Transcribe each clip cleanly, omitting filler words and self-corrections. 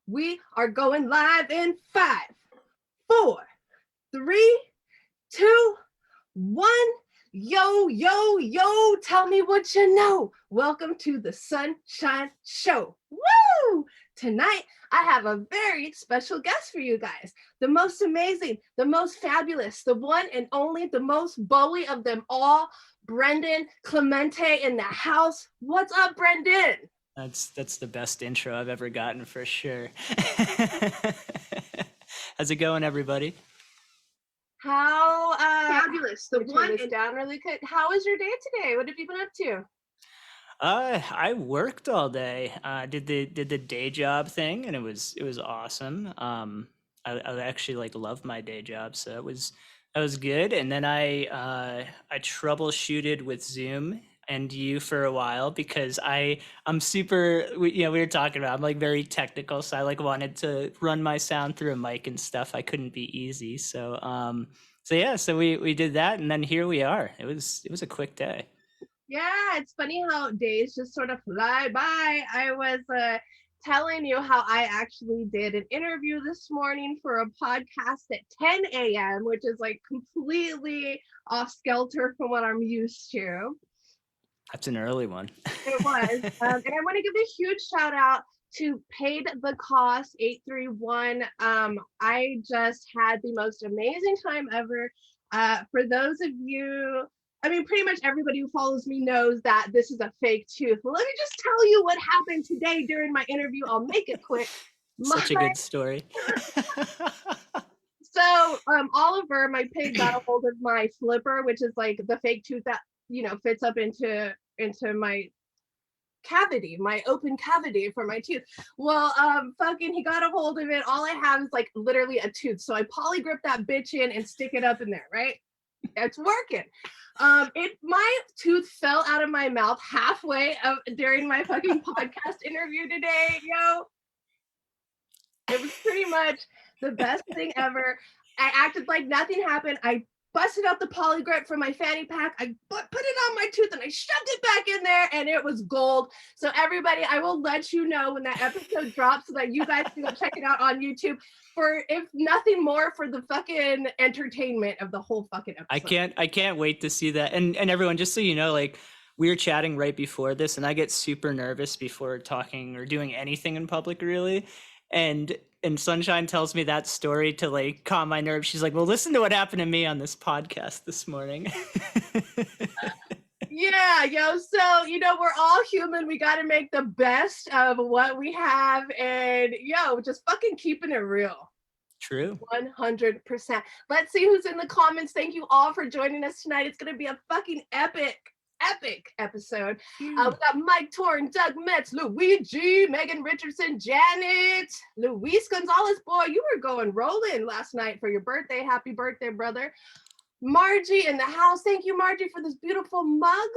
We are going live in 5, 4, 3, 2, 1. Yo, yo, yo, tell me what you know. Welcome to the Sunshine Show. Woo! Tonight, I have a very special guest for you guys. The most amazing, the most fabulous, the one and only, the most Bowie of them all, Brendan Clemente in the house. What's up, Brendan? That's the best intro I've ever gotten for sure. How's it going, everybody? How fabulous. The one and down really quick. How was your day today? What have you been up to? I worked all day. Did the day job thing, and it was awesome. I actually like love my day job, so that was good. And then I troubleshooted with Zoom and you for a while because I'm super. We were talking about I'm like very technical, so I like wanted to run my sound through a mic and stuff. I couldn't be easy, so yeah, so we did that, and then here we are. It was a quick day. Yeah, it's funny how days just sort of fly by. I was telling you how I actually did an interview this morning for a podcast at 10 a.m., which is like completely off skelter from what I'm used to. That's an early one. It was. And I want to give a huge shout out to Paid the Cost 831. I just had the most amazing time ever. For those of you, I mean, pretty much everybody who follows me knows that this is a fake tooth. Well, let me just tell you what happened today during my interview. I'll make it quick. Such a good story. So Oliver, my pig, got a hold of my flipper, which is like the fake tooth that fits up into my cavity, my open cavity for my tooth. Well, fucking he got a hold of it. All I have is like literally a tooth. So I polygrip that bitch in and stick it up in there, right? It's working. My tooth fell out of my mouth halfway during my fucking podcast interview today, yo. It was pretty much the best thing ever. I acted like nothing happened. I busted out the poly grip from my fanny pack. I put it on my tooth and I shoved it back in there and it was gold. So everybody, I will let you know when that episode drops so that you guys can go check it out on YouTube for, if nothing more, for the fucking entertainment of the whole fucking episode. I can't wait to see that. And everyone, just so you know, like we were chatting right before this, and I get super nervous before talking or doing anything in public, really. And Sunshine tells me that story to like calm my nerves. She's like, "Well, listen to what happened to me on this podcast this morning." Yeah, yo, so we're all human. We got to make the best of what we have, and just fucking keeping it real. True. 100%. Let's see who's in the comments. Thank you all for joining us tonight. It's going to be a fucking epic episode. We got Mike Torn, Doug Metz, Luigi, Megan Richardson, Janet, Luis Gonzalez. Boy, you were going rolling last night for your birthday. Happy birthday, brother. Margie in the house. Thank you, Margie, for this beautiful mug.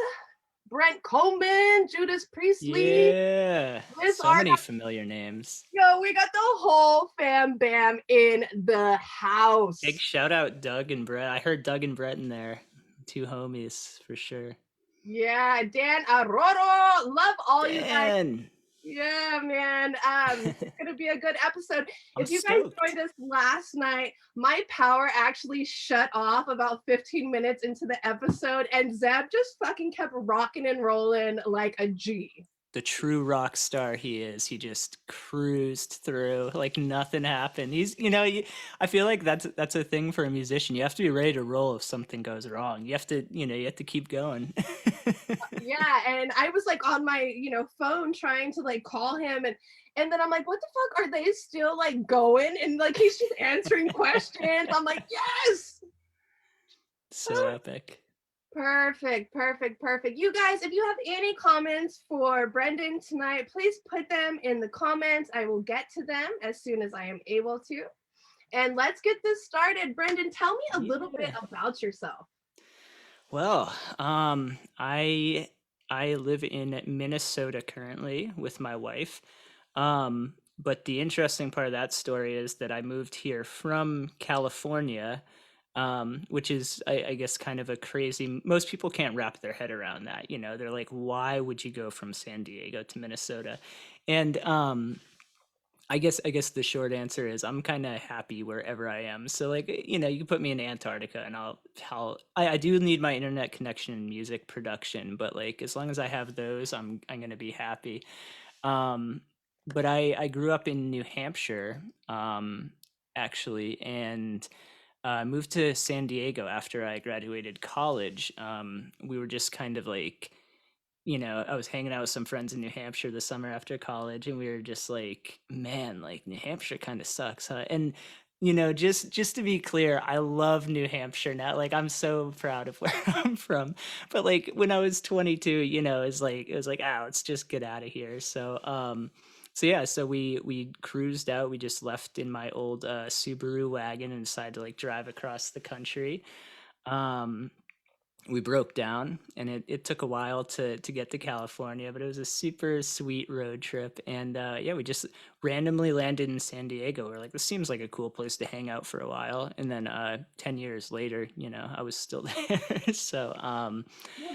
Brent Coleman, Judas Priestley. Yeah. So many familiar names. Yo, we got the whole fam bam in the house. Big shout out Doug and Brett. I heard Doug and Brett in there. 2 homies for sure. Yeah, Dan Aroro. Love all Dan. you guys. Yeah, man. It's gonna be a good episode. If you guys joined us last night, my power actually shut off about 15 minutes into the episode, and Zeb just fucking kept rocking and rolling like a G. The true rock star he is. He just cruised through like nothing happened. He's, I feel like that's a thing for a musician. You have to be ready to roll if something goes wrong. You have to keep going. Yeah, and I was like on my, phone trying to like call him, and then I'm like, what the fuck, are they still like going? And like he's just answering questions. I'm like, yes. So epic. Perfect. You guys, if you have any comments for Brendan tonight, please put them in the comments. I will get to them as soon as I am able to. And let's get this started. Brendan, tell me a little bit about yourself. Well, I live in Minnesota currently with my wife. But the interesting part of that story is that I moved here from California, which is, I guess, kind of a crazy. Most people can't wrap their head around that. They're like, why would you go from San Diego to Minnesota? And I guess the short answer is I'm kind of happy wherever I am. So like you can put me in Antarctica and I do need my internet connection and music production, but like as long as I have those, I'm gonna be happy. Um, but I grew up in New Hampshire, actually, and moved to San Diego after I graduated college. We were just kind of like, I was hanging out with some friends in New Hampshire the summer after college, and we were just like, man, like New Hampshire kind of sucks, huh? And just to be clear, I love New Hampshire now. Like I'm so proud of where I'm from. But like when I was 22, it was like, oh, let's just get out of here. So yeah, so we cruised out. We just left in my old Subaru wagon and decided to like drive across the country. Um, we broke down and it took a while to get to California, but it was a super sweet road trip. And yeah, we just randomly landed in San Diego. We're like, this seems like a cool place to hang out for a while. And then 10 years later, I was still there. So Well,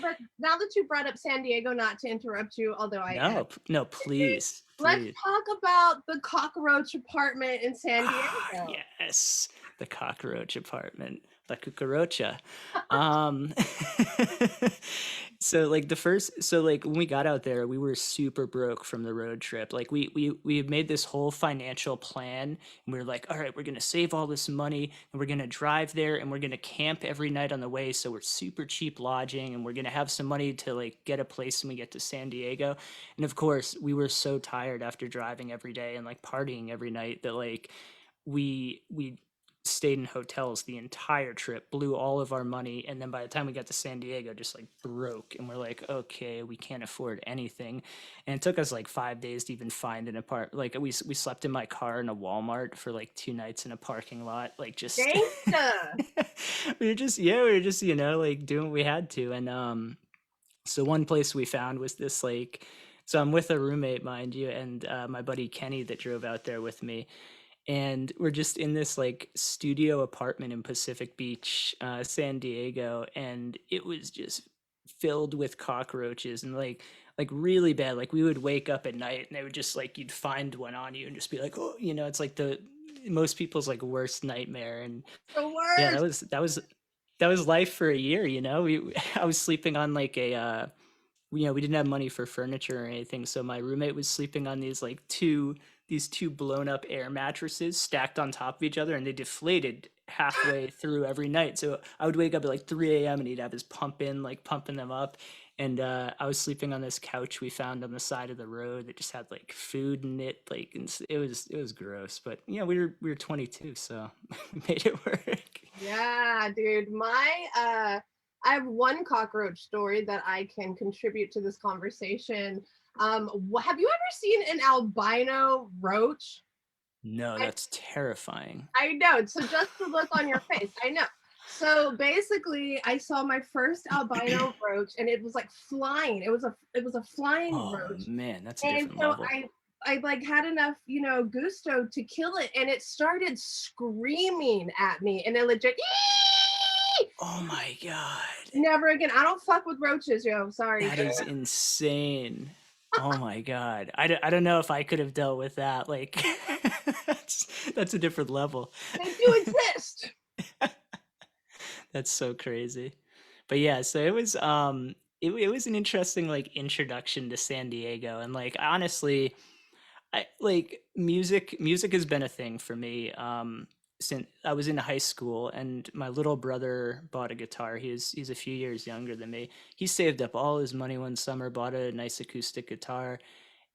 but now that you brought up San Diego, not to interrupt you, although I am, no, no, please, let's please. talk about the Cockroach apartment in San Ah, Diego. yes, the cockroach apartment, la cucaracha. Um, so like so like when we got out there, we were super broke from the road trip. Like we had made this whole financial plan, and we were like, all right, we're gonna save all this money, and we're gonna drive there, and we're gonna camp every night on the way, so we're super cheap lodging, and we're gonna have some money to like get a place when we get to San Diego. And of course, we were so tired after driving every day and like partying every night that like we stayed in hotels the entire trip, blew all of our money, and then by the time we got to San Diego, just like broke, and we're like, okay, we can't afford anything. And it took us like 5 days to even find an apartment. Like we slept in my car in a Walmart for like 2 nights in a parking lot, like just Gangsta. we were just like doing what we had to. And so one place we found was this like, so I'm with a roommate, mind you, and my buddy Kenny that drove out there with me, and we're just in this like studio apartment in Pacific Beach, San Diego, and it was just filled with cockroaches and like really bad. Like we would wake up at night and they would just like you'd find one on you and just be like, oh, it's like the most people's like worst nightmare. And The yeah, worst. that was life for a year. We I was sleeping on like a we didn't have money for furniture or anything, so my roommate was sleeping on these two blown up air mattresses stacked on top of each other, and they deflated halfway through every night. So I would wake up at like 3 a.m. and he'd have his pump in, like pumping them up. And I was sleeping on this couch we found on the side of the road that just had like food in it, like, and it was gross. But we were 22, so we made it work. Yeah, dude. I have one cockroach story that I can contribute to this conversation. Have you ever seen an albino roach? No, I, that's terrifying. I know. So just the look on your face, I know. So basically, I saw my first albino roach, and it was like flying. It was a flying Oh roach, man, that's a and different so level. I like had enough, gusto to kill it, and it started screaming at me, and it legit. Oh my god. Never again. I don't fuck with roaches, yo. Sorry. That is insane. Oh my god. I don't know if I could have dealt with that. Like that's a different level. They do exist. That's so crazy. But yeah, so it was an interesting like introduction to San Diego, and like honestly, I like music has been a thing for me since I was in high school, and my little brother bought a guitar. He's a few years younger than me. He saved up all his money one summer, bought a nice acoustic guitar,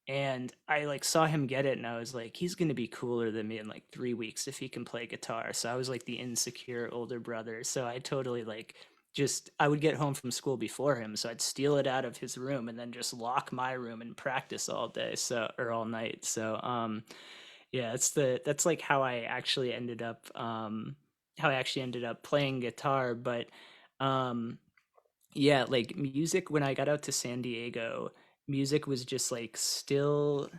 and I like saw him get it and I was like, he's gonna be cooler than me in like 3 weeks if he can play guitar. So I was like the insecure older brother. So I totally like just I would get home from school before him. So I'd steal it out of his room and then just lock my room and practice all day. So or all night. So yeah, that's like how I actually ended up playing guitar. But um yeah, like music when I got out to San Diego, music was just like still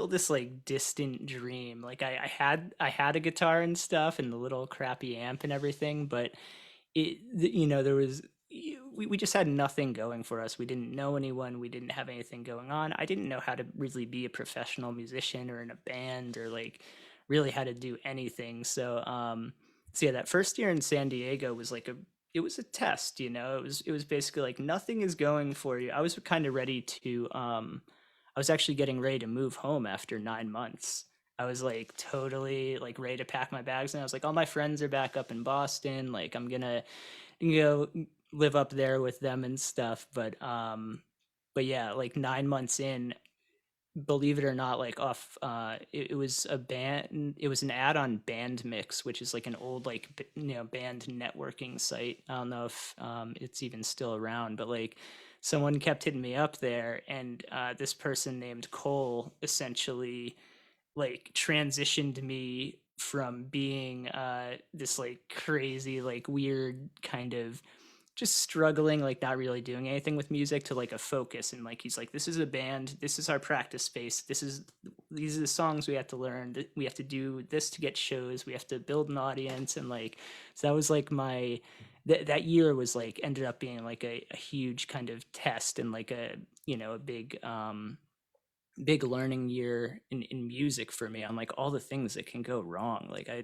this like distant dream. Like I had a guitar and stuff and the little crappy amp and everything, but there was we just had nothing going for us. We didn't know anyone. We didn't have anything going on. I didn't know how to really be a professional musician or in a band or like really how to do anything. So yeah, that first year in San Diego was like it was a test, you know. It was basically like nothing is going for you. I was kind of ready to I was actually getting ready to move home after 9 months. I was like totally like ready to pack my bags and I was like, all my friends are back up in Boston. Like I'm gonna go live up there with them and stuff. But yeah, like 9 months in, believe it or not, like it was a band, it was an ad on Band Mix, which is like an old like band networking site. I don't know if it's even still around, but like someone kept hitting me up there, and this person named Cole essentially like transitioned me from being this like crazy like weird kind of just struggling like not really doing anything with music to like a focus, and like he's like, this is a band, this is our practice space, these are the songs we have to learn, we have to do this to get shows, we have to build an audience. And like so that was like my that year was like ended up being like a huge kind of test and like a a big learning year in music for me on like all the things that can go wrong. Like I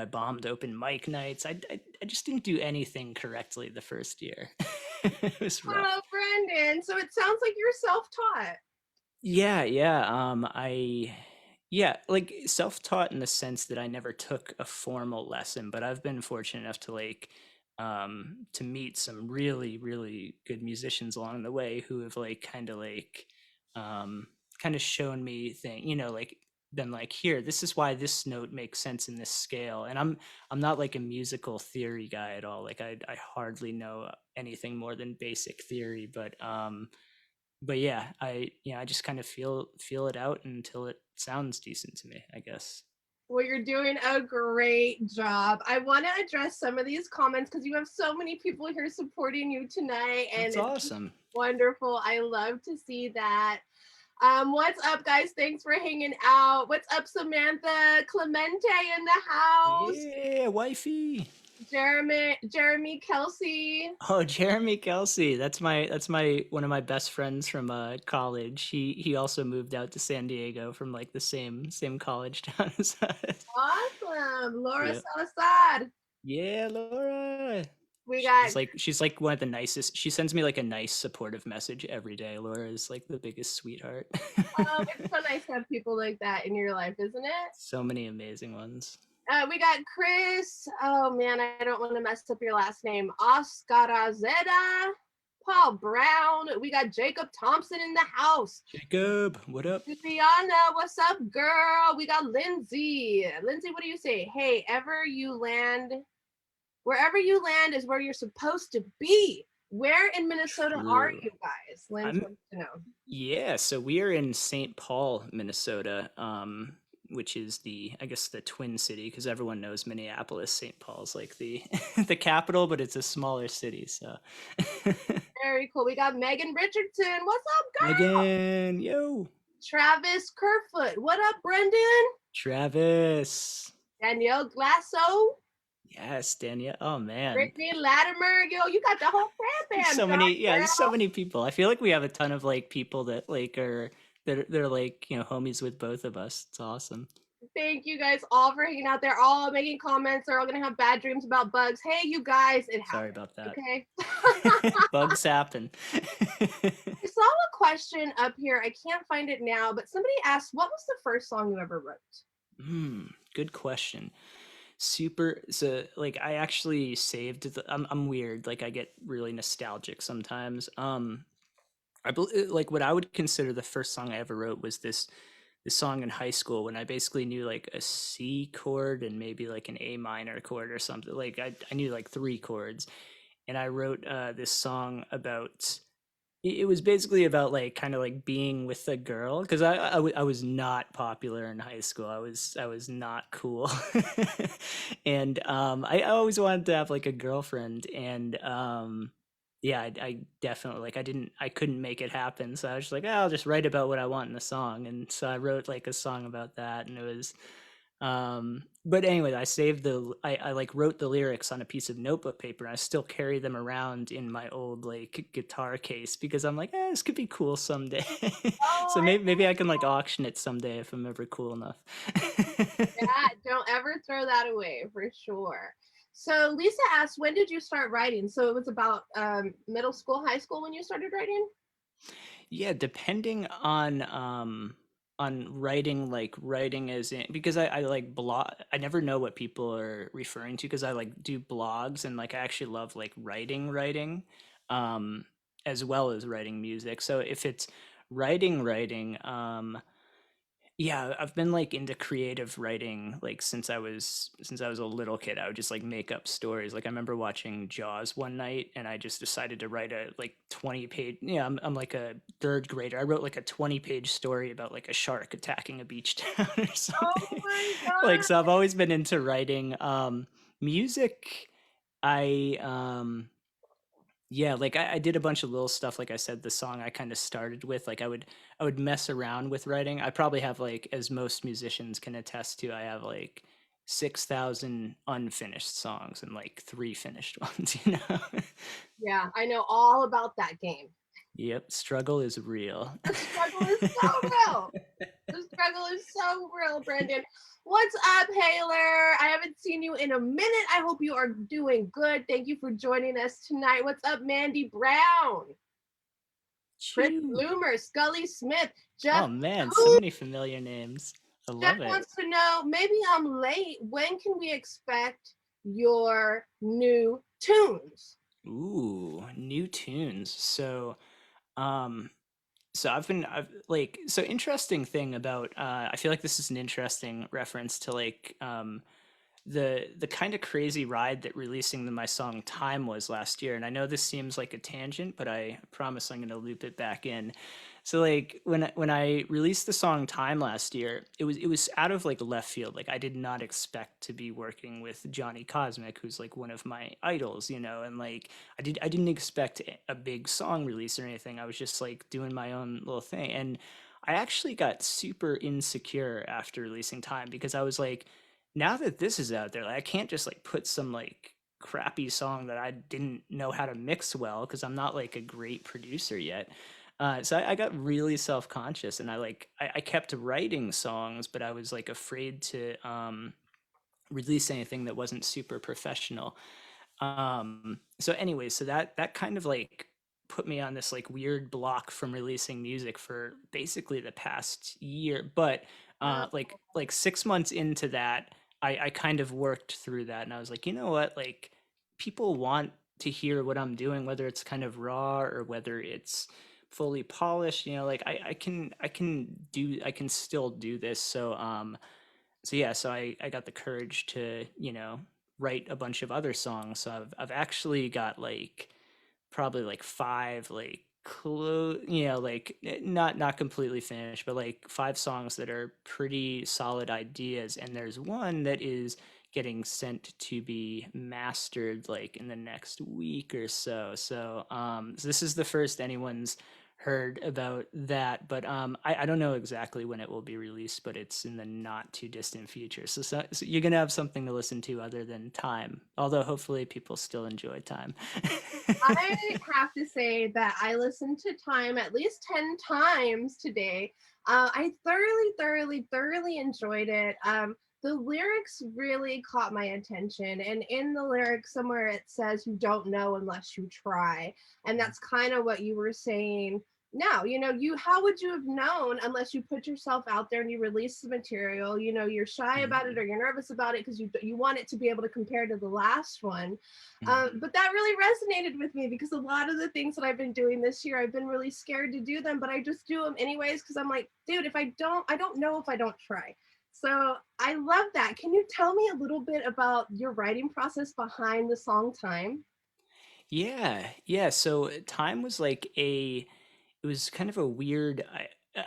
bombed open mic nights. I just didn't do anything correctly the first year. It was rough. Oh, Brendan. So it sounds like you're self-taught. Yeah, like self-taught in the sense that I never took a formal lesson, but I've been fortunate enough to like to meet some really, really good musicians along the way who have like um kind of shown me like been like, here, this is why this note makes sense in this scale. And I'm not like a musical theory guy at all. Like I hardly know anything more than basic theory, but yeah, I just kind of feel it out until it sounds decent to me, I guess. Well, you're doing a great job. I want to address some of these comments because you have so many people here supporting you tonight, and That's it's awesome. wonderful. I love to see that. What's up, guys? Thanks for hanging out. What's up, Samantha? Clemente in the house. Yeah, wifey. Jeremy Kelsey. Oh, Jeremy Kelsey. That's my one of my best friends from college. He also moved out to San Diego from like the same college town as us. Awesome. Laura Yeah. Salazar. Yeah, Laura. We got She's like one of the nicest. She sends me like a nice supportive message every day. Laura is like the biggest sweetheart. it's so nice to have people like that in your life, isn't it? So many amazing ones. We got Chris. Oh man, I don't want to mess up your last name. Oscarazeta. Paul Brown. We got Jacob Thompson in the house. Jacob, what up? Juliana, what's up, girl? We got Lindsay. Lindsay, what do you say? Hey, wherever you land is where you're supposed to be. Where in Minnesota are True. you guys? Lindsay I'm wants to know. Yeah, so we are in St. Paul, Minnesota, which is I guess the Twin City, because everyone knows Minneapolis. St. Paul's like the the capital, but it's a smaller city. So, Very cool. We got Megan Richardson. What's up, girl? Megan, yo, Travis Kerfoot. What up, Brendan? Travis, Danielle Glasso. yes, Danielle. Oh man, Brittany Latimer. Yo, you got the whole fan band, so many. Yeah, girl. there's so many people. I feel like we have a ton of like people that like are they're like homies with both of us. It's awesome. Thank you guys all for hanging out there, all making comments. They're all gonna have bad dreams about bugs. Hey, you guys, it Sorry happens. about that. Okay. Bugs happen. I saw a question up here. I can't find it now, but somebody asked, "What was the first song you ever wrote?" Good question. Super. So, like, I actually saved I'm weird. Like, I get really nostalgic sometimes. Like what I would consider the first song I ever wrote was this song in high school when I basically knew like a C chord and maybe like an A minor chord or something. Like, I knew like three chords, and I wrote this song about it was basically about like kind of like being with a girl because I was not popular in high school. I was not cool, and I always wanted to have like a girlfriend, and yeah, I definitely like I couldn't make it happen. So I was just like, "Oh, I'll just write about what I want in a song," and so I wrote like a song about that, and But anyway, I like wrote the lyrics on a piece of notebook paper. And I still carry them around in my old like guitar case because I'm like, this could be cool someday. Oh, So I maybe I can like auction it someday if I'm ever cool enough. that. Don't ever throw that away for sure. So Lisa asked, when did you start writing? So it was about middle school, high school when you started writing? Yeah, depending on writing, like writing as in, because I like blog. I never know what people are referring to because I like do blogs and like I actually love like writing um as well as writing music. So if it's writing yeah, I've been like into creative writing like since I was a little kid. I would just like make up stories. Like I remember watching Jaws one night and I just decided to write a like 20-page, yeah, I'm like a third grader. I wrote like a 20-page story about like a shark attacking a beach town or Oh something. my Like god. so I've always been into writing. Music I yeah, like I did a bunch of little stuff. Like I said, the song I kind of started with, like I would mess around with writing. I probably have like, as most musicians can attest to, I have like 6,000 unfinished songs and like three finished ones, you know? Yeah, I know all about that game. Yep, struggle is real. The struggle is so real. The struggle is so real, Brendan. What's up, Haler? I haven't seen you in a minute. I hope you are doing good. Thank you for joining us tonight. What's up, Mandy Brown? Chris Chew. Bloomer, Scully Smith, Oh Jeff man, so Coon. many familiar names. I Jeff love it. wants to know, maybe I'm late. When can we expect your new tunes? Ooh, new tunes. Um, So I've like so interesting thing about I feel like this is an interesting reference to like the kind of crazy ride that releasing my song Time was last year. And I know this seems like a tangent, but I promise I'm going to loop it back in. So like when I released the song Time last year, it was out of like left field. Like I did not expect to be working with Johnny Cosmic, who's like one of my idols, and like I didn't expect a big song release or anything. I was just like doing my own little thing. And I actually got super insecure after releasing Time because I was like, now that this is out there, like, I can't just like put some like crappy song that I didn't know how to mix well because I'm not like a great producer yet. So I got really self conscious, and I kept writing songs, but I was like afraid to release anything that wasn't super professional. So anyway, so that kind of like put me on this like weird block from releasing music for basically the past year. But Uh, like 6 months into that, I kind of worked through that, and I was like, you know what, like people want to hear what I'm doing, whether it's kind of raw or whether it's fully polished, like I can still do this. So yeah, so I got the courage to, write a bunch of other songs. So I've actually got like probably like five like like not completely finished, but like five songs that are pretty solid ideas. And there's one that is getting sent to be mastered like in the next week or so. So this is the first anyone's heard about that, but I don't know exactly when it will be released, but it's in the not too distant future. So you're gonna have something to listen to other than Time, although hopefully people still enjoy Time. I have to say that I listened to Time at least 10 times today. I thoroughly enjoyed it. The lyrics really caught my attention. And in the lyrics, somewhere it says, you don't know unless you try. And that's kind of what you were saying. Now, how would you have known unless you put yourself out there and you release the material? You're shy about it Mhm, or you're nervous about it because you want it to be able to compare to the last one. mhm. But that really resonated with me because a lot of the things that I've been doing this year, I've been really scared to do them, but I just do them anyways because I'm like, dude, if I don't know if I don't try. So I love that. Can you tell me a little bit about your writing process behind the song Time? Yeah, yeah. So Time was like it was kind of a weird.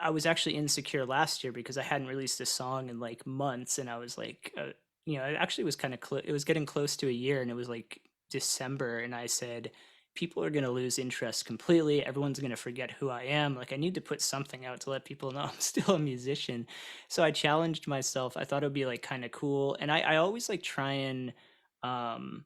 I was actually insecure last year because I hadn't released a song in like months, and I was like, it actually was kind of it was getting close to a year, and it was like December, and I said, people are going to lose interest completely. Everyone's going to forget who I am. Like, I need to put something out to let people know I'm still a musician. So I challenged myself. I thought it would be like kind of cool. And I always like um,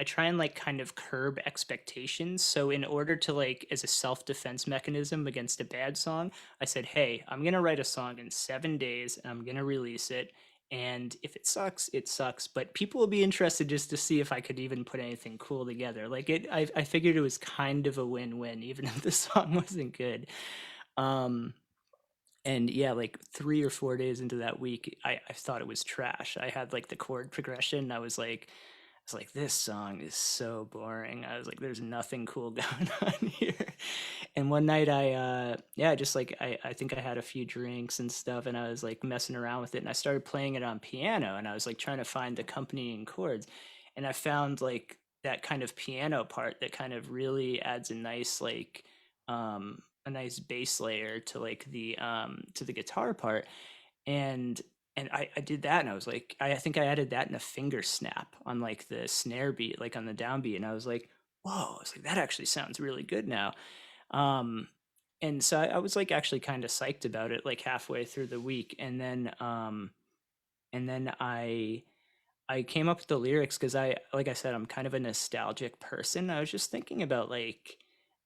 I try and like kind of curb expectations. So in order to like as a self-defense mechanism against a bad song, I said, "Hey, I'm going to write a song in 7 days and I'm going to release it. And if it sucks, it sucks, but people will be interested just to see if I could even put anything cool together." Like I figured it was kind of a win-win even if the song wasn't good. Um and yeah, like 3 or 4 days into that week, I thought it was trash. I had like the chord progression. I was like, this song is so boring. I was like, there's nothing cool going on here. And one night yeah, just like I think I had a few drinks and stuff and I was like messing around with it and I started playing it on piano and I was like trying to find accompanying chords. And I found like that kind of piano part that kind of really adds a nice like a nice bass layer to the guitar part. And I did that and I was like, I think I added that in a finger snap on like the snare beat, like on the downbeat. And I was like, whoa, I was like, that actually sounds really good now. Um, and so I was like actually kind of psyched about it like halfway through the week. And then I came up with the lyrics because like I said, I'm kind of a nostalgic person. I was just thinking about like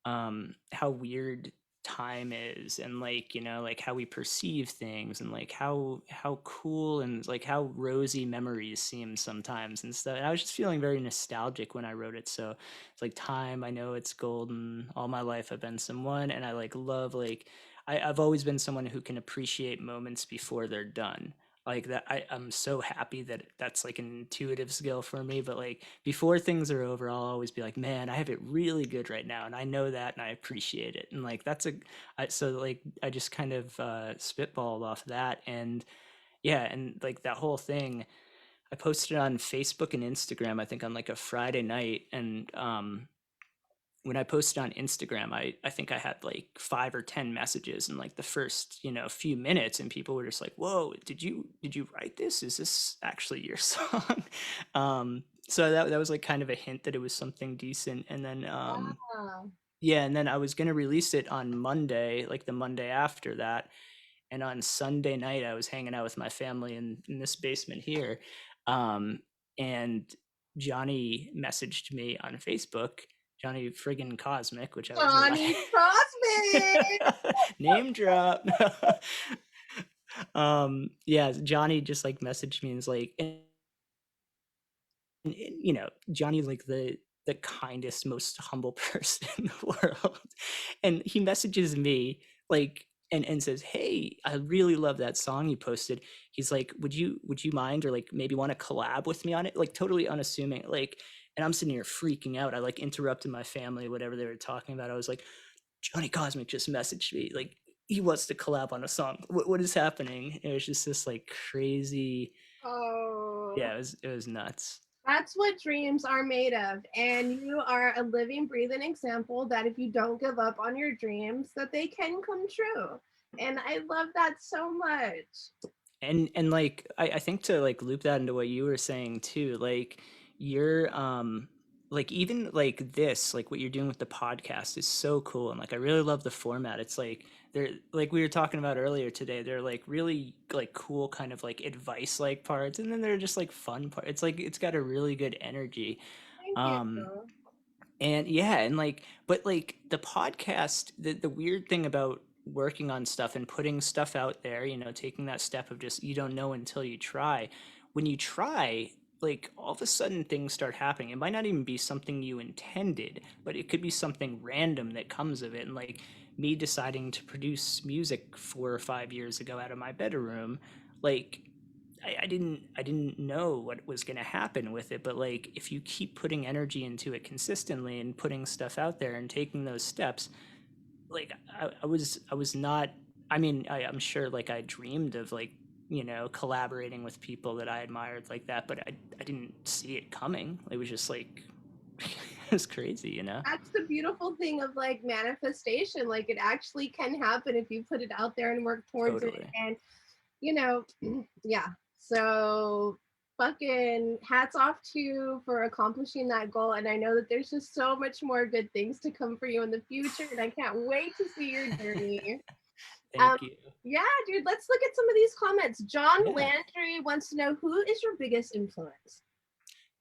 how weird time is and like, like how we perceive things and like how cool and like how rosy memories seem sometimes and stuff. And I was just feeling very nostalgic when I wrote it. So it's like time, I know it's golden. All my life I've been someone and I like love like I've always been someone who can appreciate moments before they're done like that. I'm so happy that that's like an intuitive skill for me, but like before things are over I'll always be like, man, I have it really good right now and I know that and I appreciate it. And like so like I just kind of spitballed off that. And yeah, and like that whole thing I posted it on Facebook and Instagram, I think on like a Friday night. And when I posted on Instagram, I think I had like 5 or 10 messages in like the first, few minutes, and people were just like, "Whoa, did you write this? Is this actually your song?" So that was like kind of a hint that it was something decent. And then Ah, yeah, and then I was gonna release it on Monday, like the Monday after that. And on Sunday night, I was hanging out with my family in this basement here, um, and Johnny messaged me on Facebook, Johnny friggin' Cosmic, which I was like, Johnny Crossman. name drop. Yeah, Johnny just like messaged me and was like, Johnny like the kindest, most humble person in the world. And he messages me like and says, "Hey, I really love that song you posted." He's like, "Would you mind or like maybe want to collab with me on it?" Like totally unassuming. Like, and I'm sitting here freaking out. I like interrupted my family, whatever they were talking about. I was like, Johnny Cosmic just messaged me. Like he wants to collab on a song. What is happening? It was just this like crazy. Oh, Yeah, it was nuts. that's what dreams are made of. And you are a living, breathing example that if you don't give up on your dreams, that they can come true. And I love that so much. And like I think to like loop that into what you were saying too, like you're like even like this, like what you're doing with the podcast is so cool. And like I really love the format. It's like they're like we were talking about earlier today, they're like really like cool kind of like advice like parts, and then they're just like fun part. It's like it's got a really good energy. Thank you. Um and yeah, and like, but like the podcast, the weird thing about working on stuff and putting stuff out there, taking that step of just you don't know until you try. When you try, like all of a sudden things start happening. It might not even be something you intended, but it could be something random that comes of it. And like me deciding to produce music 4 or 5 years ago out of my bedroom, like I didn't know what was going to happen with it, but like if you keep putting energy into it consistently and putting stuff out there and taking those steps, like I was not. I mean, I'm sure like I dreamed of like collaborating with people that I admired like that, but I didn't see it coming. It was just like it was crazy. That's the beautiful thing of like manifestation. Like it actually can happen if you put it out there and work towards it. Totally. And, you know, yeah. So, fucking hats off to you for accomplishing that goal. And I know that there's just so much more good things to come for you in the future. And I can't wait to see your journey. Um, Thank you. yeah, dude, let's look at some of these comments. John Yeah. Landry wants to know, who is your biggest influence?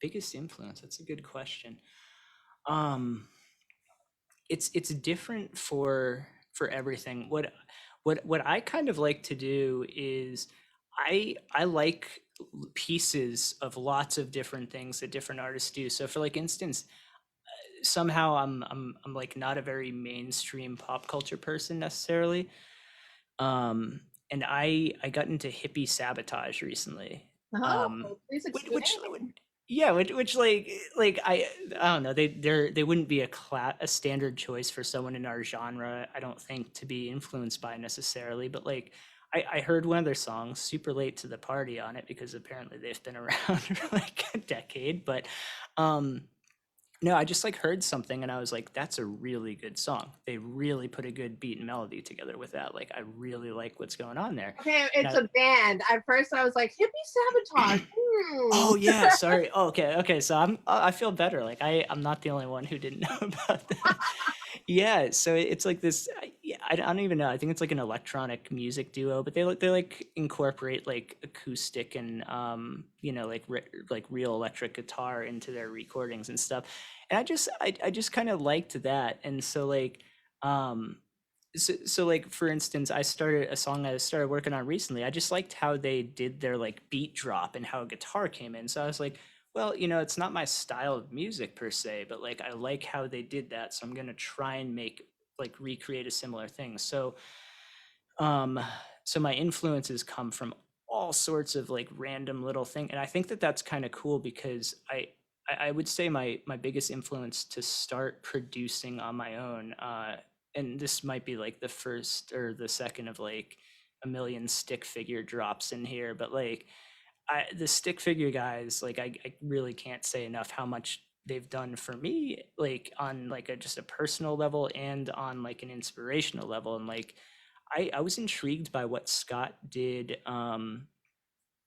Biggest influence. That's a good question. Um, it's different for everything. What I kind of like to do is I like pieces of lots of different things that different artists do. So for like instance, somehow I'm like not a very mainstream pop culture person necessarily. And I got into hippie sabotage recently. Um, Oh, please which explain. yeah, which like I don't know, they wouldn't be a standard choice for someone in our genre, I don't think, to be influenced by necessarily, but like I heard one of their songs super late to the party on it because apparently they've been around for like a decade, but um no, I just like heard something and I was like, that's a really good song. They really put a good beat and melody together with that. Like, I really like what's going on there. Okay, And it's a band. At first, I was like, hippie sabotage. Hmm. oh yeah, sorry. Oh, okay. So I feel better. Like I'm not the only one who didn't know about that. Yeah, so it's like this. Yeah, I don't even know. I think it's like an electronic music duo, but they like incorporate like acoustic and like real electric guitar into their recordings and stuff. And I just kind of liked that. And so like um so like for instance, I started a song I started working on recently. I just liked how they did their like beat drop and how a guitar came in. So I was like, well, it's not my style of music per se, but like I like how they did that. So I'm gonna try and recreate a similar thing. Um, so my influences come from all sorts of like random little thing, and I think that that's kind of cool because I would say my biggest influence to start producing on my own, and this might be like the first or the second of like a million stick figure drops in here, but like the stick figure guys, like I really can't say enough how much they've done for me, like on like just a personal level and on like an inspirational level. And like I was intrigued by what Scott did,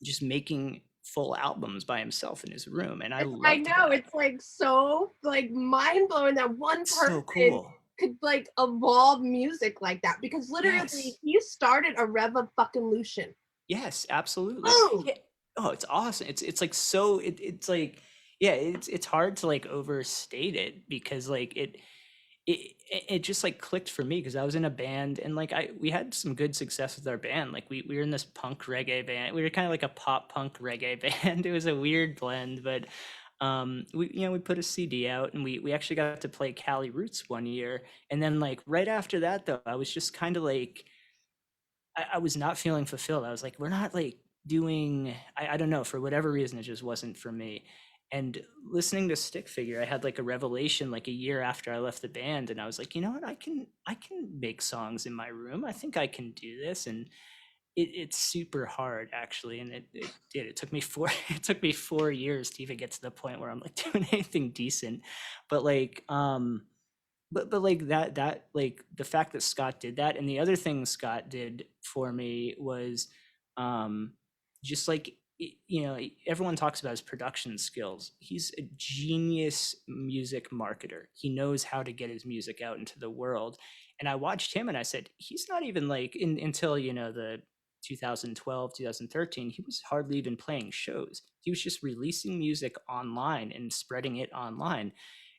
just making full albums by himself in his room, and I I loved know, that. it's like so like mind blowing that one It's so person cool. could like evolve music like that because literally Yes. he started a rev of fucking Lucian. Yes, absolutely. Boom. Yeah. Oh, it's awesome. It's like so it's like yeah, it's hard to like overstate it because like it just like clicked for me because I was in a band and like we had some good success with our band. Like we were in this punk reggae band. We were kind of like a pop punk reggae band. It was a weird blend, but we put a CD out and we actually got to play Cali Roots one year. And then like right after that though, I was just kind of like I was not feeling fulfilled. I was like, we're not like doing, I don't know, for whatever reason, it just wasn't for me. And listening to Stick Figure, I had like a revelation like a year after I left the band, and I was like, you know what, I can make songs in my room. I think I can do this, and it's super hard actually, and it did. It took me four it took me 4 years to even get to the point where I'm like doing anything decent, but like but like that like the fact that Scott did that, and the other thing Scott did for me was um just like everyone talks about his production skills. He's a genius music marketer. He knows how to get his music out into the world. And I watched him and I said, he's not even like until the 2012 2013, he was hardly even playing shows. He was just releasing music online and spreading it online.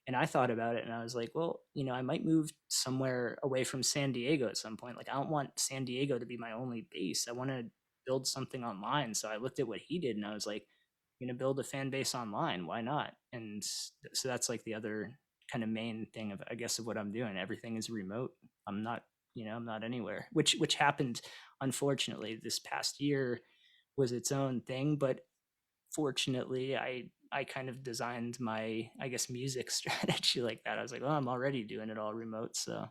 And I thought about it and I was like, well, I might move somewhere away from San Diego at some point. Like, I don't want San Diego to be my only base. I want to build something online. So I looked at what he did and I was like, I'm going to build a fan base online. Why not? And so that's like the other kind of main thing of, I guess, of what I'm doing. Everything is remote. I'm not, I'm not anywhere, which happened, unfortunately, this past year was its own thing. But fortunately, I kind of designed my, I guess, music strategy like that. I was like, oh, I'm already doing it all remote, so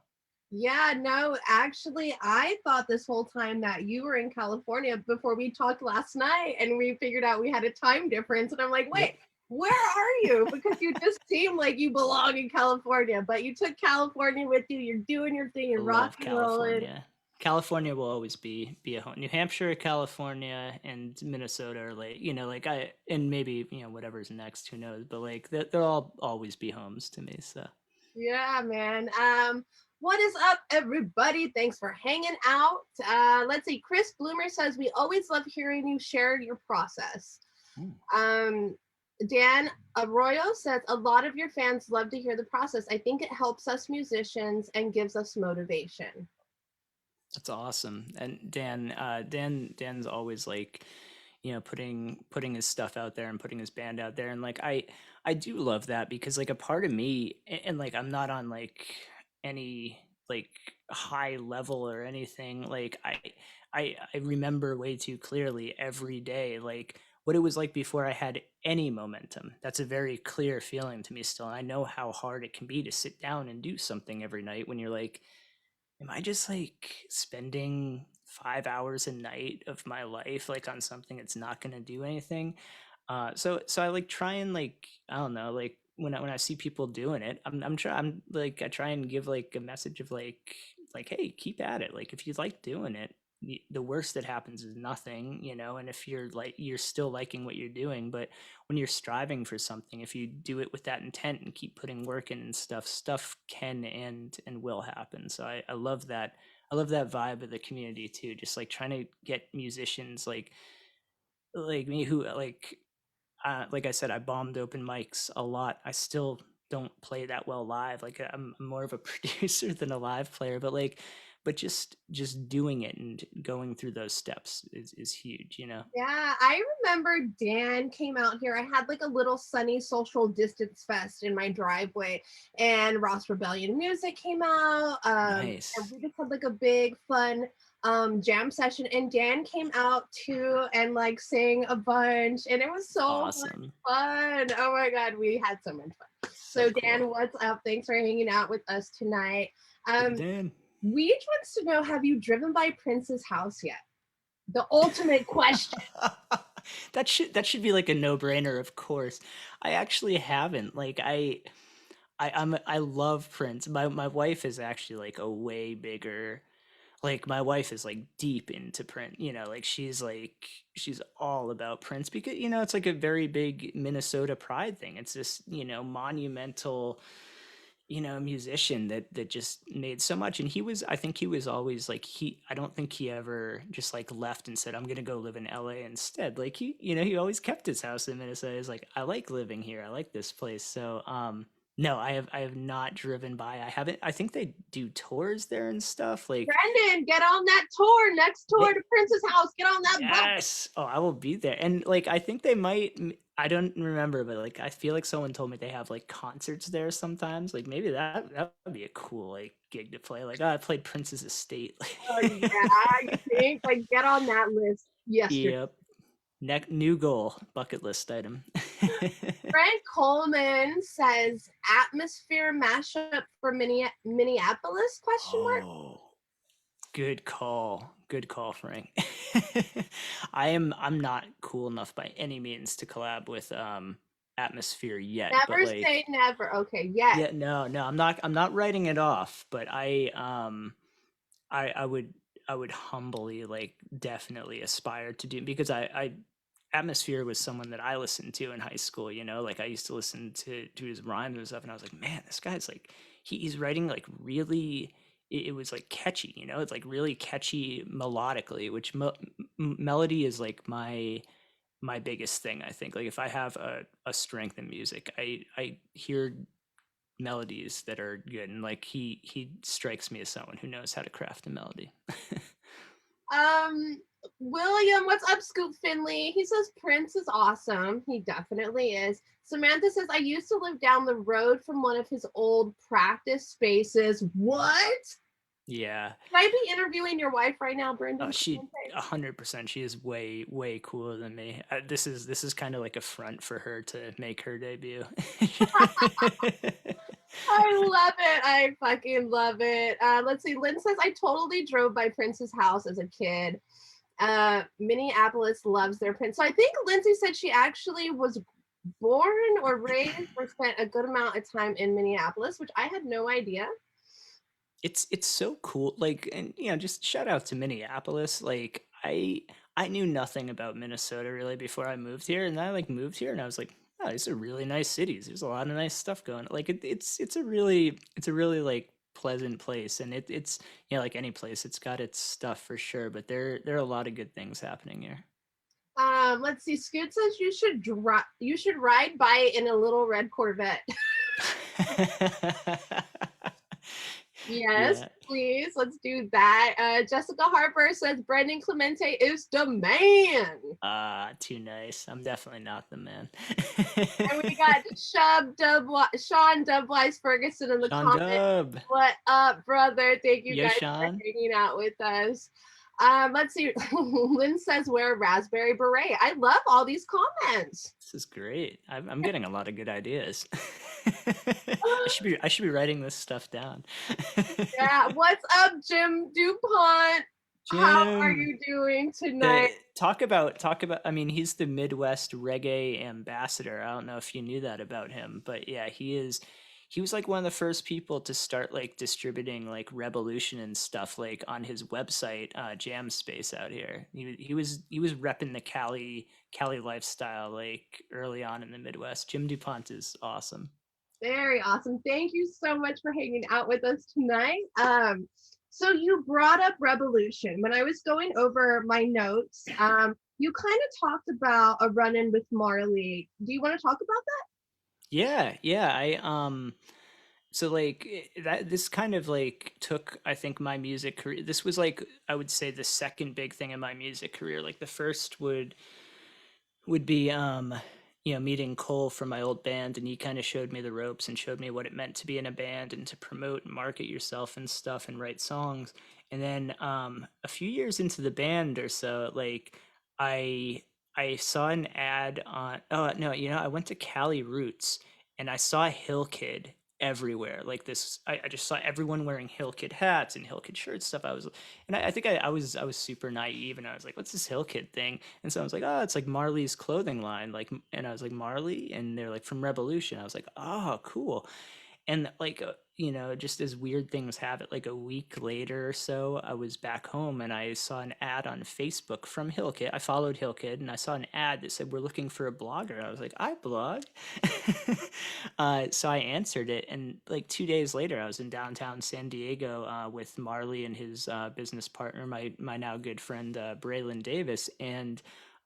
Yeah, no, actually, I thought this whole time that you were in California before we talked last night and we figured out we had a time difference. And I'm like, yep. wait, where are you? Because you just seem like you belong in California, but you took California with you. You're doing your thing, I you're love rocking and rolling. California. California will always be a home. New Hampshire, California, and Minnesota are like, like and maybe, whatever's next, who knows, but like they'll all always be homes to me. So Yeah, man. What is up, everybody? Thanks for hanging out. Let's see. Chris Bloomer says we always love hearing you share your process. mm, Um, Dan Arroyo says a lot of your fans love to hear the process. I think it helps us musicians and gives us motivation. that's awesome. And Dan's always like, putting his stuff out there and putting his band out there, and like I do love that because like a part of me, and like I'm not on like any like high level or anything, like I remember way too clearly every day like what it was like before I had any momentum. That's a very clear feeling to me still. And I know how hard it can be to sit down and do something every night when you're like, am I just like spending 5 hours a night of my life like on something that's not going to do anything? So I like try and like, I don't know, like when I see people doing it, I'm like I try and give like a message of like hey, keep at it. Like if you like doing it, the worst that happens is nothing, and if you're still liking what you're doing, but when you're striving for something, if you do it with that intent and keep putting work in and stuff can and will happen. So I love that. I love that vibe of the community too, just like trying to get musicians like me who like I said, I bombed open mics a lot. I still don't play that well live. Like I'm more of a producer than a live player, but like, but just doing it and going through those steps is huge, you know? Yeah, I remember Dan came out here. I had like a little sunny social distance fest in my driveway, and Ross Rebellion music came out. And Nice. we just had like a big fun jam session. And Dan came out too and like sang a bunch, and it was so much Awesome. fun. Oh my god, we had so much fun. So So cool. Dan, what's up? Thanks for hanging out with us tonight. Big Um, Dan. we each wants to know: have you driven by Prince's house yet? The ultimate question. That should be like a no-brainer, of course. I actually haven't. Like I love Prince. My wife is actually like a way bigger, like my wife is like deep into Prince, like she's all about Prince because it's like a very big Minnesota pride thing. It's this, monumental, musician that just made so much. And I think he was always like, I don't think he ever just like left and said, I'm gonna go live in LA instead. Like he always kept his house in Minnesota. He's like, I like living here, I like this place. So no, I have not driven by. I haven't. I think they do tours there and stuff. Like Brendan, get on that tour, next tour they, to Prince's house. Get on that bus. yes. Oh, I will be there. And like I think they might. I don't remember, but like I feel like someone told me they have like concerts there sometimes. Like maybe that would be a cool like gig to play. Like, oh, I played Prince's estate. Oh yeah, you think? Like get on that list yesterday. Yep. New goal, bucket list item. Frank Coleman says atmosphere mashup for Minneapolis question mark. Oh, good call. Good call, Frank. I'm not cool enough by any means to collab with Atmosphere yet, but Never like say never. Okay, yes. yeah, no, I'm not writing it off, but I would humbly like definitely aspire to do because I Atmosphere was someone that I listened to in high school, like I used to listen to his rhymes and stuff, and I was like, man, this guy's like he's writing like really it was like catchy, it's like really catchy melodically, which melody is like my biggest thing. I think like if I have a strength in music, I hear melodies that are good, and like he strikes me as someone who knows how to craft a melody. Um, William, what's up, Scoop Finley? He says Prince is awesome. He definitely is. Samantha says I used to live down the road from one of his old practice spaces. What? Yeah. Should I be interviewing your wife right now, Brendan She Clemente? 100%. She is way cooler than me. This is kind of like a front for her to make her debut. I love it. I fucking love it. Let's see. Lynn says I totally drove by Prince's house as a kid. Minneapolis loves their Prince. So I think Lindsay said she actually was born or raised or spent a good amount of time in Minneapolis, which I had no idea. It's so cool, like, and, just shout out to Minneapolis, like, I knew nothing about Minnesota really before I moved here, and then I, like, moved here and I was like, "Oh, these are really nice cities, there's a lot of nice stuff going," like, it's a really, like, pleasant place, and it's like any place, it's got its stuff for sure, but there are a lot of good things happening here. Let's see. Scoot says you should ride by in a little red Corvette. Yes, Yeah. please. Let's do that. Jessica Harper says Brendan Clemente is the man. Ah, too nice. I'm definitely not the man. And we got Sean Dubwise Ferguson in the Sean comments. Dub. What up, brother? Thank you Yo, guys for Sean. hanging out with us. Let's see. Lynn says wear a raspberry beret. I love all these comments. This is great. I'm getting a lot of good ideas. I should be writing this stuff down. Yeah. What's up, Jim DuPont? How are Jim, you doing the tonight? talk about. I mean, he's the Midwest reggae ambassador. I don't know if you knew that about him, but yeah, he is. He was like one of the first people to start like distributing like Revolution and stuff like on his website, Jam Space out here. He was repping the Cali lifestyle like early on in the Midwest. Jim DuPont is awesome. Very awesome. Thank you so much for hanging out with us tonight. So you brought up Revolution. When I was going over my notes, you kind of talked about a run-in with Marley. Do you want to talk about that? Yeah, yeah. So like that this kind of like took I think my music career. This was like I would say the second big thing in my music career. Like the first would be meeting Cole from my old band, and he kind of showed me the ropes and showed me what it meant to be in a band and to promote and market yourself and stuff and write songs. And then a few years into the band or so, like I I saw an ad on, oh no, I went to Cali Roots and I saw Hill Kid everywhere. Like this, I just saw everyone wearing Hill Kid hats and Hill Kid shirts stuff. I think I was super naive, and I was like, "What's this Hill Kid thing?" And so I was like, "Oh, it's like Marley's clothing line." Like, and I was like, "Marley," and they're like from Revolution. I was like, "Oh, cool." And like just as weird things have it, like a week later or so I was back home and I saw an ad on Facebook from Hillkit. I followed Hillkit and I saw an ad that said we're looking for a blogger. I was like, I blog. So I answered it, and like 2 days later I was in downtown San Diego with Marley and his business partner, my now good friend Braylon Davis,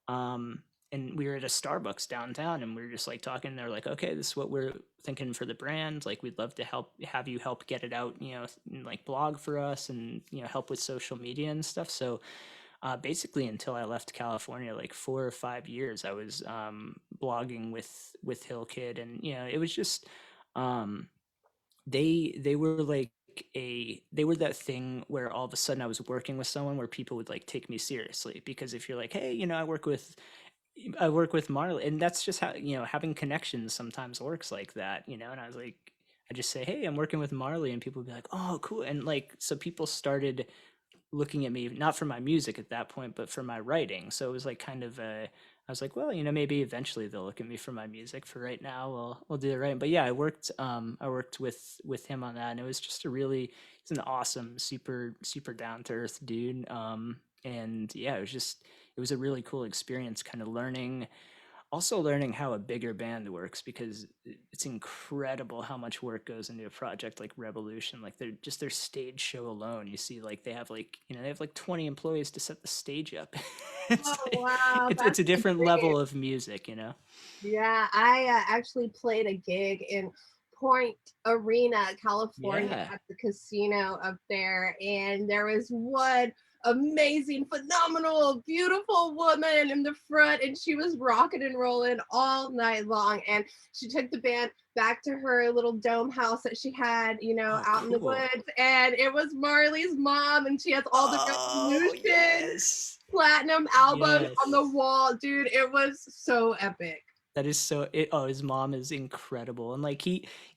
um and we were at a Starbucks downtown and we were just like talking. They're like, okay, this is what we're thinking for the brand. Like, we'd love to have you help get it out, like blog for us and, help with social media and stuff. So basically until I left California, like 4 or 5 years, I was blogging with Hill Kid. And, it was just, um, they were like, they were that thing where all of a sudden I was working with someone where people would like take me seriously, because if you're like, hey, I work with Marley, and that's just how, having connections sometimes works like that, and I was like, I just say, hey, I'm working with Marley, and people would be like, oh, cool. And like, so people started looking at me not for my music at that point, but for my writing. So it was like kind of I was like, well, maybe eventually they'll look at me for my music. For right now, we'll do the writing. But yeah, I worked with him on that, and it was just he's an awesome, super super down to earth dude. And yeah, it was a really cool experience, kind of learning how a bigger band works, because it's incredible how much work goes into a project like Revolution. Like, their stage show alone, you see, like they have like 20 employees to set the stage up. Oh, It's like wow, it's that's a different insane. level of music. Yeah, I actually played a gig in Point Arena, California, Yeah. at the casino up there, and there was one amazing, phenomenal, beautiful woman in the front, and she was rocking and rolling all night long. And she took the band back to her little dome house that she had, Oh, out in the cool. woods, and it was Marley's mom, and she has all the Oh, Revolution yes. platinum albums on the Yes. wall, dude. It was so epic. That is his mom is incredible. And like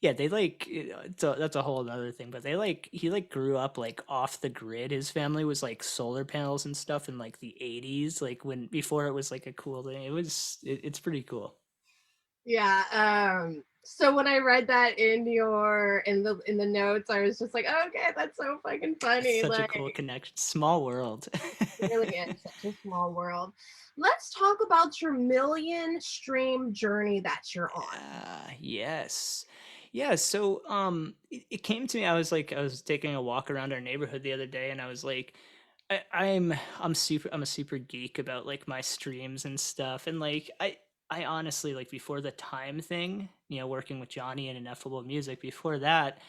yeah, they like, that's a whole other thing, but he like grew up like off the grid. His family was like solar panels and stuff in like the 80s, like before it was like a cool thing. It's pretty cool. Yeah. So when I read that in the notes, I was just like, okay, that's so fucking It's funny. such a Like cool connection. Small world. it really is such a small world. Let's talk about your million stream journey that you're on. Yes. Yeah, so it came to me. I was taking a walk around our neighborhood the other day, and I was like, I'm a super geek about like my streams and stuff. And like I honestly, like, before the time thing, working with Johnny and Ineffable Music, before that,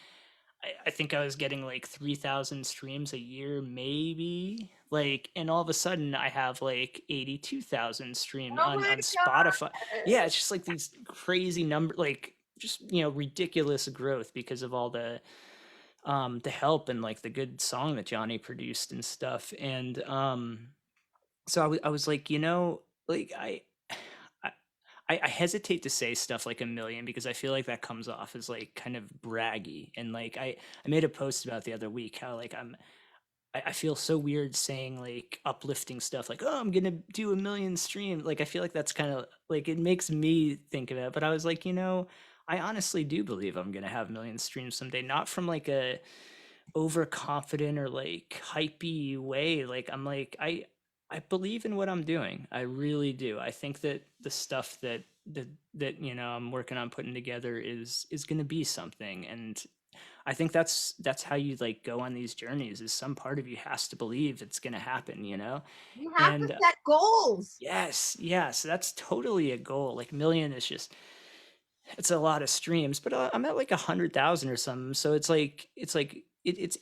I think I was getting like 3,000 streams a year, maybe. Like, and all of a sudden I have like 82,000 streams Oh my on Spotify. Yeah, god. it's just like these crazy number, like just, ridiculous growth because of all the help and like the good song that Johnny produced and stuff. And so I was like, like I I hesitate to say stuff like a million because I feel like that comes off as like kind of braggy. And like I made a post about the other week how like I feel so weird saying like uplifting stuff like, oh, I'm gonna do a million streams. Like I feel like that's kind of like it makes me think of it. But I was like, I honestly do believe I'm gonna have a million streams someday, not from like a overconfident or like hypey way. Like I'm like I believe in what I'm doing. I really do. I think that the stuff that I'm working on putting together is going to be something. And I think that's how you like go on these journeys, is some part of you has to believe it's going to happen. You have to And set goals. yes, yes, that's totally a goal. Like million is just, it's a lot of streams, but I'm at like 100,000 or something. So it's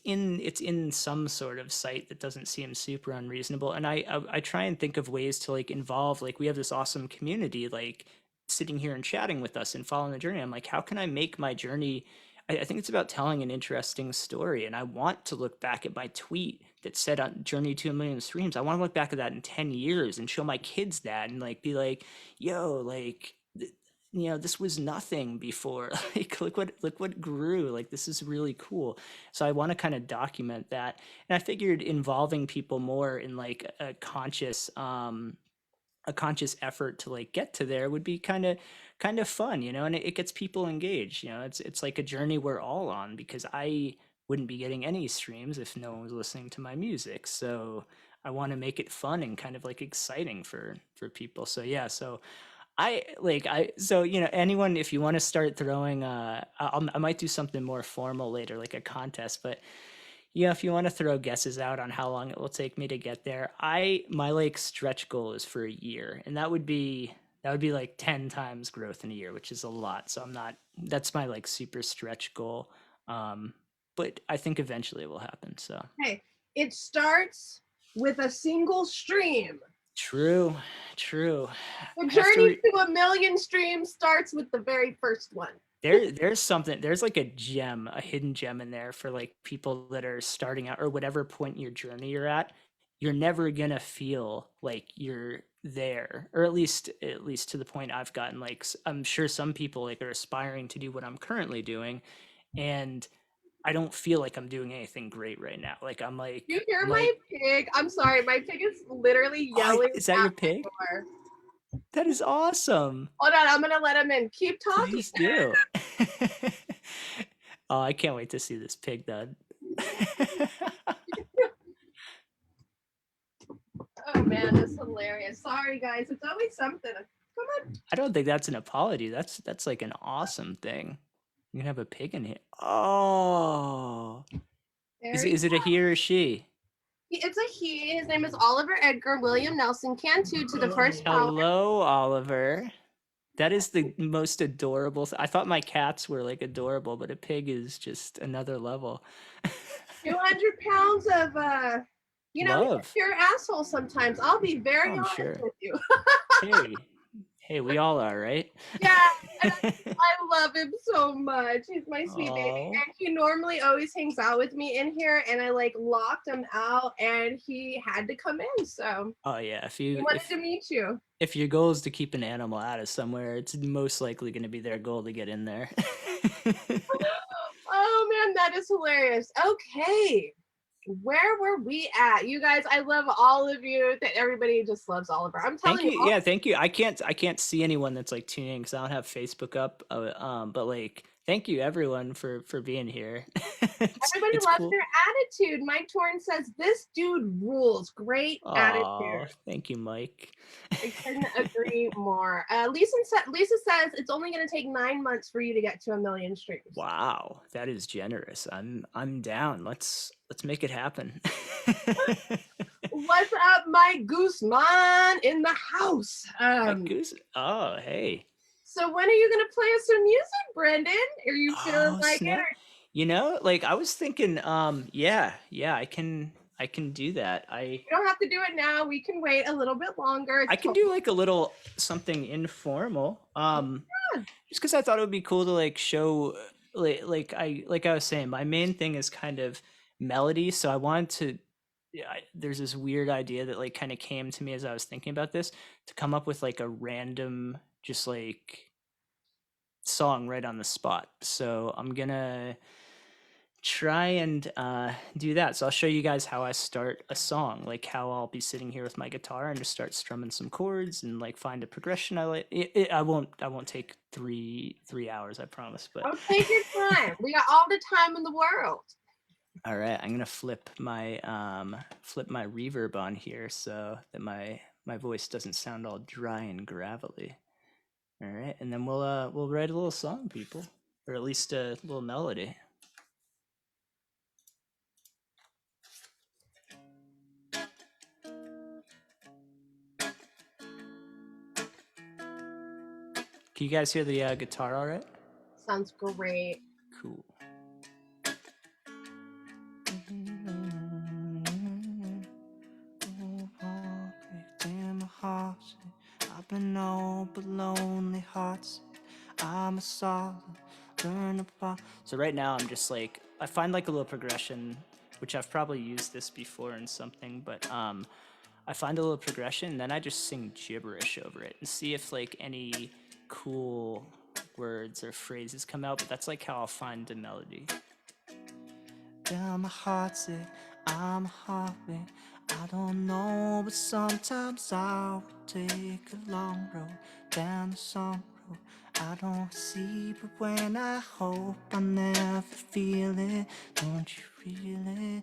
in some sort of site that doesn't seem super unreasonable. And I try and think of ways to like involve, like we have this awesome community like sitting here and chatting with us and following the journey. I'm like, how can I make my journey? I think it's about telling an interesting story. And I want to look back at my tweet that said on journey to a million streams. I want to look back at that in 10 years and show my kids that and like be like, yo, like this was nothing before. Like look what grew. Like this is really cool. So I want to kind of document that. And I figured involving people more in like a conscious effort to like get to there would be kind of fun, and it gets people engaged. It's like a journey we're all on, because I wouldn't be getting any streams if no one was listening to my music. So I want to make it fun and kind of like exciting for people. So yeah, so anyone, if you want to start throwing, I might do something more formal later, like a contest. But yeah, if you want to throw guesses out on how long it will take me to get there, my like stretch goal is for a year, and that would be like 10 times growth in a year, which is a lot. So I'm not, that's my like super stretch goal. Um, but I think eventually it will happen. So Hey, it starts with a single stream. true, true. The Have to journey to a million streams starts with the very first one. there's like a hidden gem in there for like people that are starting out, or whatever point in your journey you're at. You're never gonna feel like you're there, or at least to the point I've gotten. Like I'm sure some people like are aspiring to do what I'm currently doing, and I don't feel like I'm doing anything great right now. Like You hear I'm my like, pig? I'm sorry, my pig is literally oh, yelling is that at your my pig? door. That is awesome. Hold on, I'm gonna let him in. Keep talking. Please do. Oh, I can't wait to see this pig done. Oh man, that's hilarious. Sorry guys, it's always something. Come on. I don't think that's an apology. That's like an awesome thing. You can have a pig in here. Oh, is There it, he, is it a he or a she? it's a he. His name is Oliver Edgar William Nelson Cantu to the first power. Hello, Oliver. That is the most adorable. I thought my cats were like adorable, but a pig is just another level. 200 pounds of he gets Love. your asshole sometimes. I'll be Oh, very I'm honest sure. with you. Hey, hey, we all are, right? Yeah, and I love him so much. He's my sweet baby. Oh, And he normally always hangs out with me in here, and I like locked him out and he had to come in. So oh yeah. If he you wanted if to meet you. if your goal is to keep an animal out of somewhere, it's most likely going to be their goal to get in there. Oh man, that is hilarious. Okay. Where were we at? You guys, I love all of you. That everybody just loves Oliver. I'm Thank telling you, you. all Yeah, thank you. I can't see anyone that's like tuning in because I don't have Facebook up. But like, thank you everyone for being here. everybody It's loves cool. your attitude. Mike Torn says this dude rules. Great Oh, attitude. thank you, Mike. I couldn't agree more. Lisa says it's only going to take 9 months for you to get to 1 million streams. Wow, that is generous. I'm down. Let's make it happen. What's up, Mike Gooseman in the house? Like goose. Oh, hey. So when are you going to play us some music, Brendan? Are you feeling Oh, like it? snap. Or Like I was thinking, yeah, I can do that. you don't have to do it now. We can wait a little bit longer. I It's can totally do like a little something informal. fun. Just because I thought it would be cool to like show, like I was saying, my main thing is kind of melody. So I wanted to. Yeah, there's this weird idea that like kind of came to me as I was thinking about this to come up with like a random, just like song right on the spot. So I'm gonna try and do that. So I'll show you guys how I start a song, like how I'll be sitting here with my guitar and just start strumming some chords and like find a progression I like. I won't take three hours, I promise. But Oh, take your time. We got all the time in the world. all right, I'm gonna flip my reverb on here so that my voice doesn't sound all dry and gravelly. All right, and then we'll write a little song, people, or at least a little melody. Can you guys hear the guitar all right? Sounds great. Cool. I've been all but lonely hearts. I'm a solid, learn apart. So right now I'm just like I find like a little progression, which I've probably used this before in something, but I find a little progression, and then I just sing gibberish over it and see if like any cool words or phrases come out. But that's like how I'll find the melody. Down my heart sick, I'm a heartbeat. I don't know, but sometimes I will take a long road down some road I don't see. But when I hope I never feel it, don't you feel it?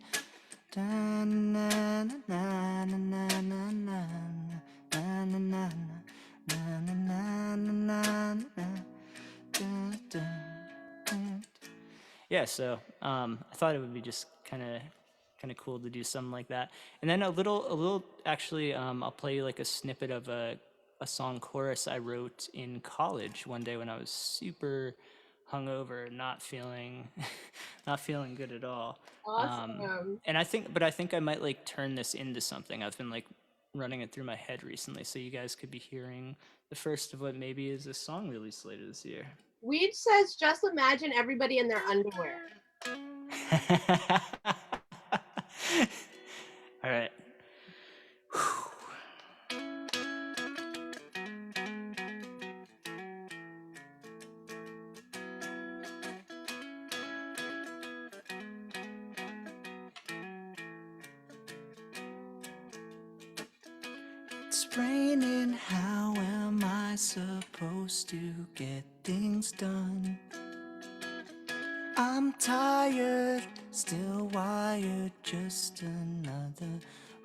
Da na na na na na na na na na na na na na na. Yeah, so I thought it would be just kind of cool to do something like that, and then a little actually, I'll play you like a snippet of a song chorus I wrote in college one day when I was super hungover, not feeling not feeling good at all. Awesome. And I think I might like turn this into something. I've been like running it through my head recently, so you guys could be hearing the first of what maybe is a song released later this year. Weed says just imagine everybody in their underwear. All right. It's raining, how am I supposed to get things done? I'm tired, still wired, just another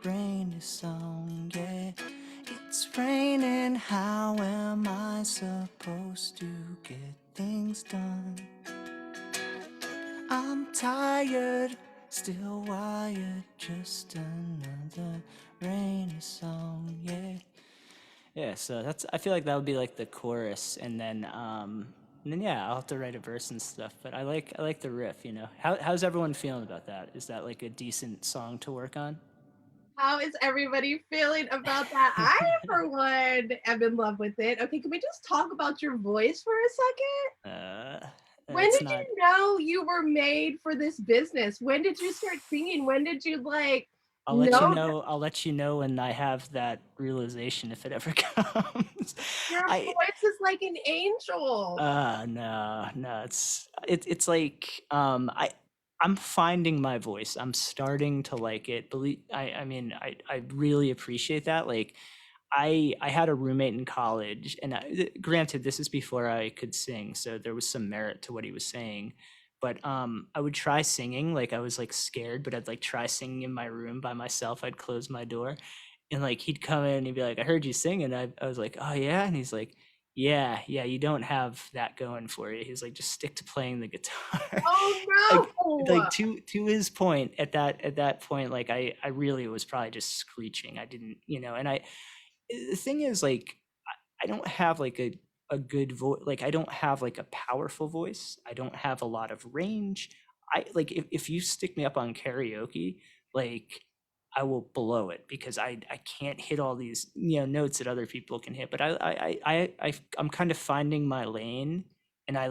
rainy song, yeah. It's raining, how am I supposed to get things done? I'm tired, still wired, just another rainy song, yeah. Yeah, so I feel like that would be like the chorus, and then yeah, I'll have to write a verse and stuff. But I like the riff, you know. How's everyone feeling about that? Is that like a decent song to work on? How is everybody feeling about that? I, for one, am in love with it. Okay, can we just talk about your voice for a second? Uh, When it's did not. you know you were made for this business? When did you start singing? When did you like I'll let you know know. I'll let you know when I have that realization if it ever comes. your I voice is like an angel? no, it's like I I'm finding my voice. I'm starting to like it. I mean, I really appreciate that. Like, I had a roommate in college, and granted, this is before I could sing, so there was some merit to what he was saying. But I would try singing, like I was like scared, but I'd like try singing in my room by myself. I'd close my door, and like he'd come in and he'd be like, "I heard you sing," and I was like, "Oh yeah," and he's like, "Yeah, yeah, you don't have that going for you." He's like, "Just stick to playing the guitar." Oh like no! to his point, at that point, like I really was probably just screeching. I didn't, and the thing is, like, I don't have like a good voice. Like, I don't have like a powerful voice. I don't have a lot of range. I like, if you stick me up on karaoke, like, I will blow it because I can't hit all these notes that other people can hit. But I'm kind of finding my lane, and I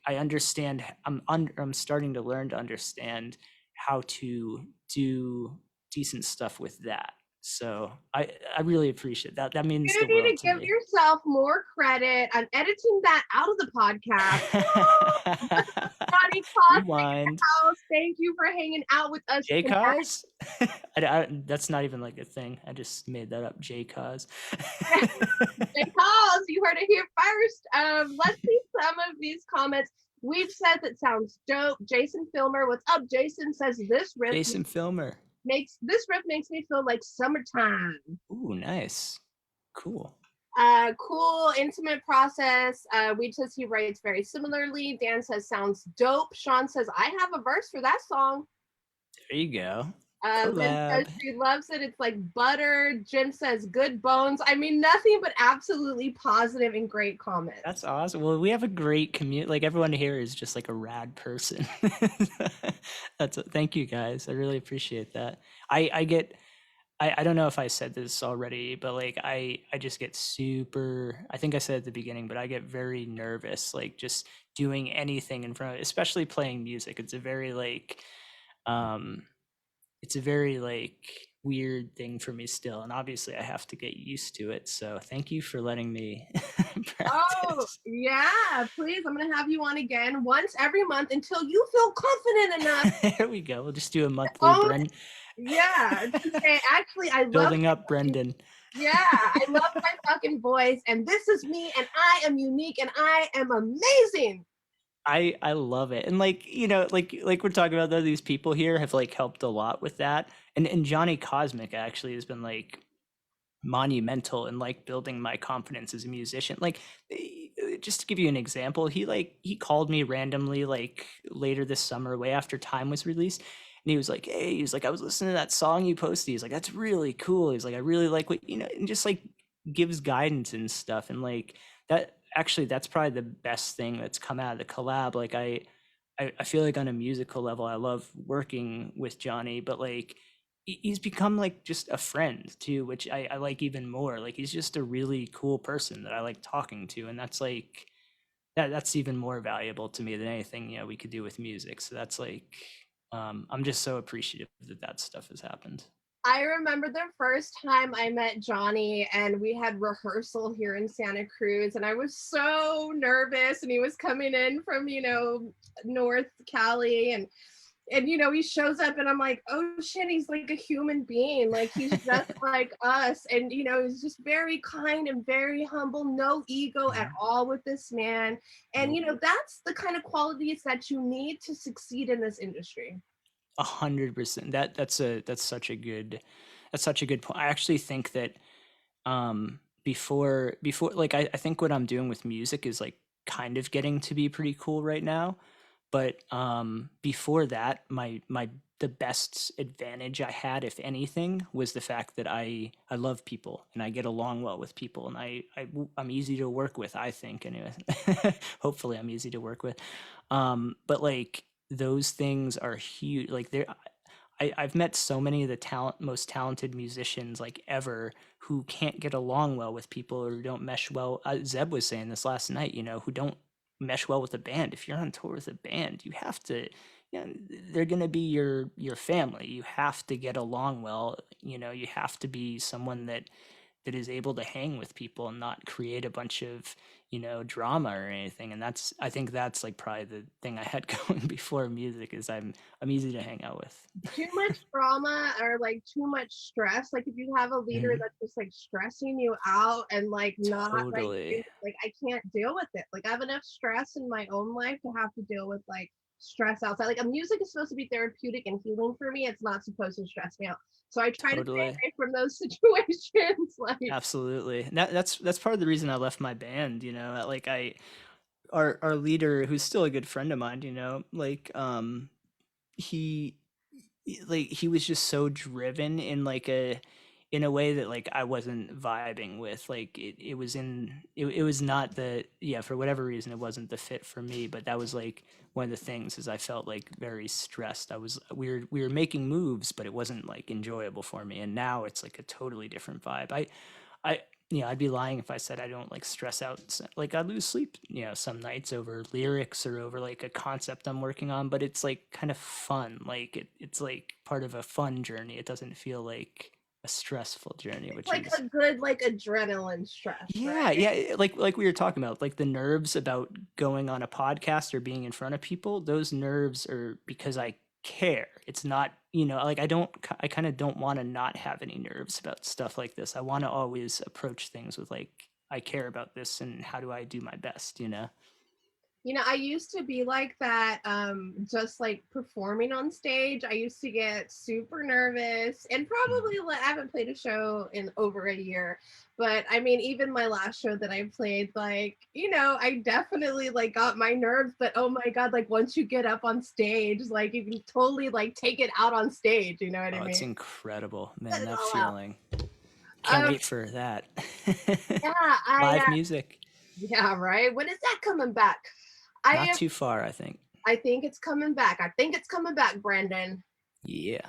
understand. I'm starting to learn to understand how to do decent stuff with that. So I really appreciate that. That means You the need world to to give me. yourself more credit. I'm editing that out of the podcast. Johnny Cosmic in Rewind. the house. Thank you for hanging out with us tonight. J-Cause? That's not even like a thing. I just made that up. J-Cause. Because you heard it here first. Let's see some of these comments. We've said that sounds dope. Jason Filmer, what's up? Jason says Jason Filmer. makes me feel like summertime. Ooh, nice. Cool. Cool, intimate process. Weed says he writes very similarly. Dan says sounds dope. Sean says I have a verse for that song. There you go. Lynn says Collab. she loves it. It's like butter. Jim says good bones. I mean, nothing but absolutely positive and great comments. That's awesome. Well, we have a great community. Like, everyone here is just like a rad person. Thank you guys. I really appreciate that. I get I don't know if I said this already, but like I just get super, I think I said at the beginning, but I get very nervous, like just doing anything in front of, especially playing music. Um it's a very like weird thing for me still, and obviously I have to get used to it. So thank you for letting me Oh, practice. yeah, please. I'm going to have you on again once every month until you feel confident enough There we go. We'll just do a to monthly own, yeah, to say, actually, I love building up my fucking, Brendan. yeah, I love my fucking voice, and this is me, and I am unique, and I am amazing. I love it. And like, like we're talking about though, these people here have like helped a lot with that. And Johnny Cosmic actually has been like monumental in like building my confidence as a musician. Like, just to give you an example, he called me randomly like later this summer, way after Time was released. And he was like, "Hey," he was like, "I was listening to that song you posted." He's like, "That's really cool." He's like, "I really like what," and just like gives guidance and stuff. And like that, actually, that's probably the best thing that's come out of the collab. Like, I feel like on a musical level, I love working with Johnny, but like he's become like just a friend too, which I like even more. Like, he's just a really cool person that I like talking to, and that's like that's even more valuable to me than anything we could do with music. So that's like, I'm just so appreciative that that stuff has happened. I remember the first time I met Johnny, and we had rehearsal here in Santa Cruz, and I was so nervous, and he was coming in from, North Cali, and he shows up, and I'm like, oh shit, he's like a human being, like he's just like us. And he's just very kind and very humble, no ego at Mhm. all with this man. And Nope. that's the kind of qualities that you need to succeed in this industry. 100%. That's such a good point. I actually think that before like I think what I'm doing with music is like kind of getting to be pretty cool right now. But before that, my the best advantage I had, if anything, was the fact that I love people and I get along well with people, and I'm easy to work with, I think, anyway. Hopefully I'm easy to work with. But like, those things are huge. Like, I've met so many of the most talented musicians like ever, who can't get along well with people, or who don't mesh well. Zeb was saying this last night, who don't mesh well with a band. If you're on tour with a band, you have to, they're going to be your family. You have to get along well. You have to be someone that is able to hang with people and not create a bunch of, drama or anything. And that's, I think that's like probably the thing I had going before music, is I'm easy to hang out with. Too much drama or like too much stress. Like if you have a leader Mhm. that's just like stressing you out and like not like Totally. like I can't deal with it. Like I have enough stress in my own life to have to deal with like stress outside. Like a music is supposed to be therapeutic and healing for me. It's not supposed to stress me out. So I try to stay Totally. away from those situations. Like Absolutely. And that's part of the reason I left my band, like our leader, who's still a good friend of mine, like he he was just so driven in a way that like I wasn't vibing with. Like it was not the, yeah, for whatever reason it wasn't the fit for me. But that was like one of the things, is I felt like very stressed. We were making moves, but it wasn't like enjoyable for me. And now it's like a totally different vibe. I I'd be lying if I said I don't like stress out. Like I lose sleep, some nights over lyrics or over like a concept I'm working on, but it's like kind of fun. Like it's like part of a fun journey. It doesn't feel like a stressful journey, it's which like is, a good like adrenaline stress, yeah, right? yeah, like we were talking about, like the nerves about going on a podcast or being in front of people. Those nerves are because I care. It's not, like I kind of don't want to not have any nerves about stuff like this. I want to always approach things with like, I care about this and how do I do my best, I used to be like that, just like performing on stage. I used to get super nervous and Mm. probably I haven't played a show in over a year. But I mean, even my last show that I played, like, I definitely like got my nerves, but oh my God, like once you get up on stage, like you can totally like take it out on stage, you know what I Oh, it's mean? incredible, Let man, it that all out. feeling. Can't Um, wait for that. yeah, I Live music. yeah, right. When is that coming back? I Not am too far, I think. I think it's coming back. I think it's coming back, Brandon. Yeah.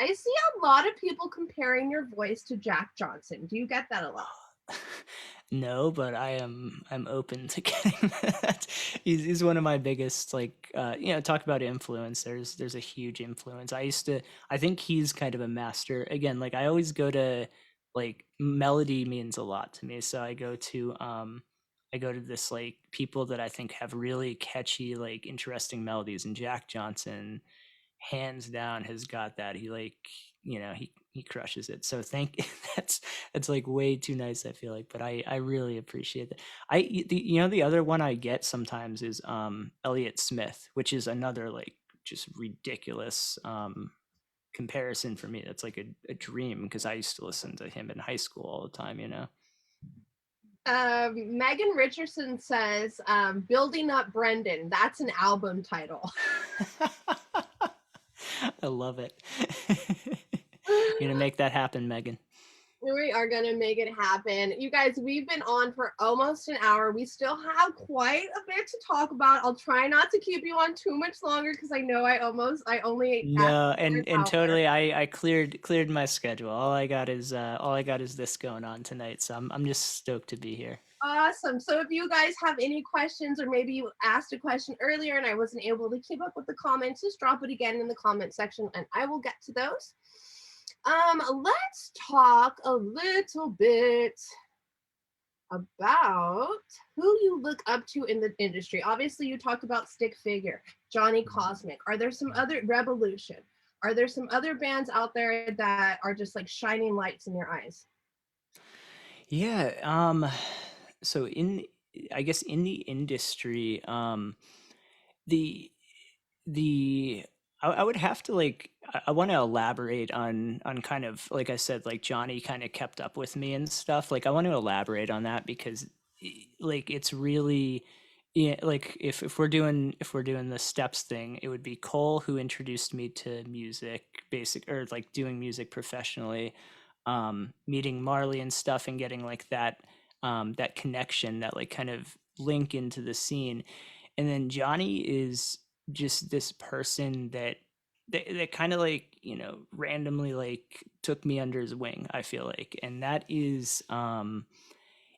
I see a lot of people comparing your voice to Jack Johnson. Do you get that a lot? No, but I'm open to getting that. He's one of my biggest, like, talk about influence. There's a huge influence. I think he's kind of a master. Again, like I always go to, like, melody means a lot to me. So I go to this, like, people that I think have really catchy, like interesting melodies, and Jack Johnson hands down has got that. He like, he crushes it. So thank that's like way too nice, I feel like, but I really appreciate that. The other one I get sometimes is Elliott Smith, which is another like just ridiculous comparison for me. That's like a dream, because I used to listen to him in high school all the time. Megan Richardson says, "Building Up Brendan." That's an album title. I love it. You're gonna make that happen, Megan. We are going to make it happen. You guys, we've been on for almost an hour. We still have quite a bit to talk about. I'll try not to keep you on too much longer because I know I only asked No, for an and hour. totally, I cleared my schedule. All I got is this going on tonight, so I'm just stoked to be here. Awesome. So if you guys have any questions, or maybe you asked a question earlier and I wasn't able to keep up with the comments, just drop it again in the comment section and I will get to those. Let's talk a little bit about who you look up to in the industry. Obviously, you talked about Stick Figure, Johnny Cosmic. Are there some other Revolution? Are there some other bands out there that are just like shining lights in your eyes? Yeah, so I guess in the industry, the the I would have to like, I want to elaborate on kind of, like I said, like Johnny kind of kept up with me and stuff. Like I want to elaborate on that because like it's really, yeah, like if we're doing the steps thing, it would be Cole who introduced me to music, basic, or like doing music professionally, meeting Marley and stuff and getting like that connection, that like kind of link into the scene. And then Johnny is just this person that kind of like, randomly like took me under his wing, I feel like. And that is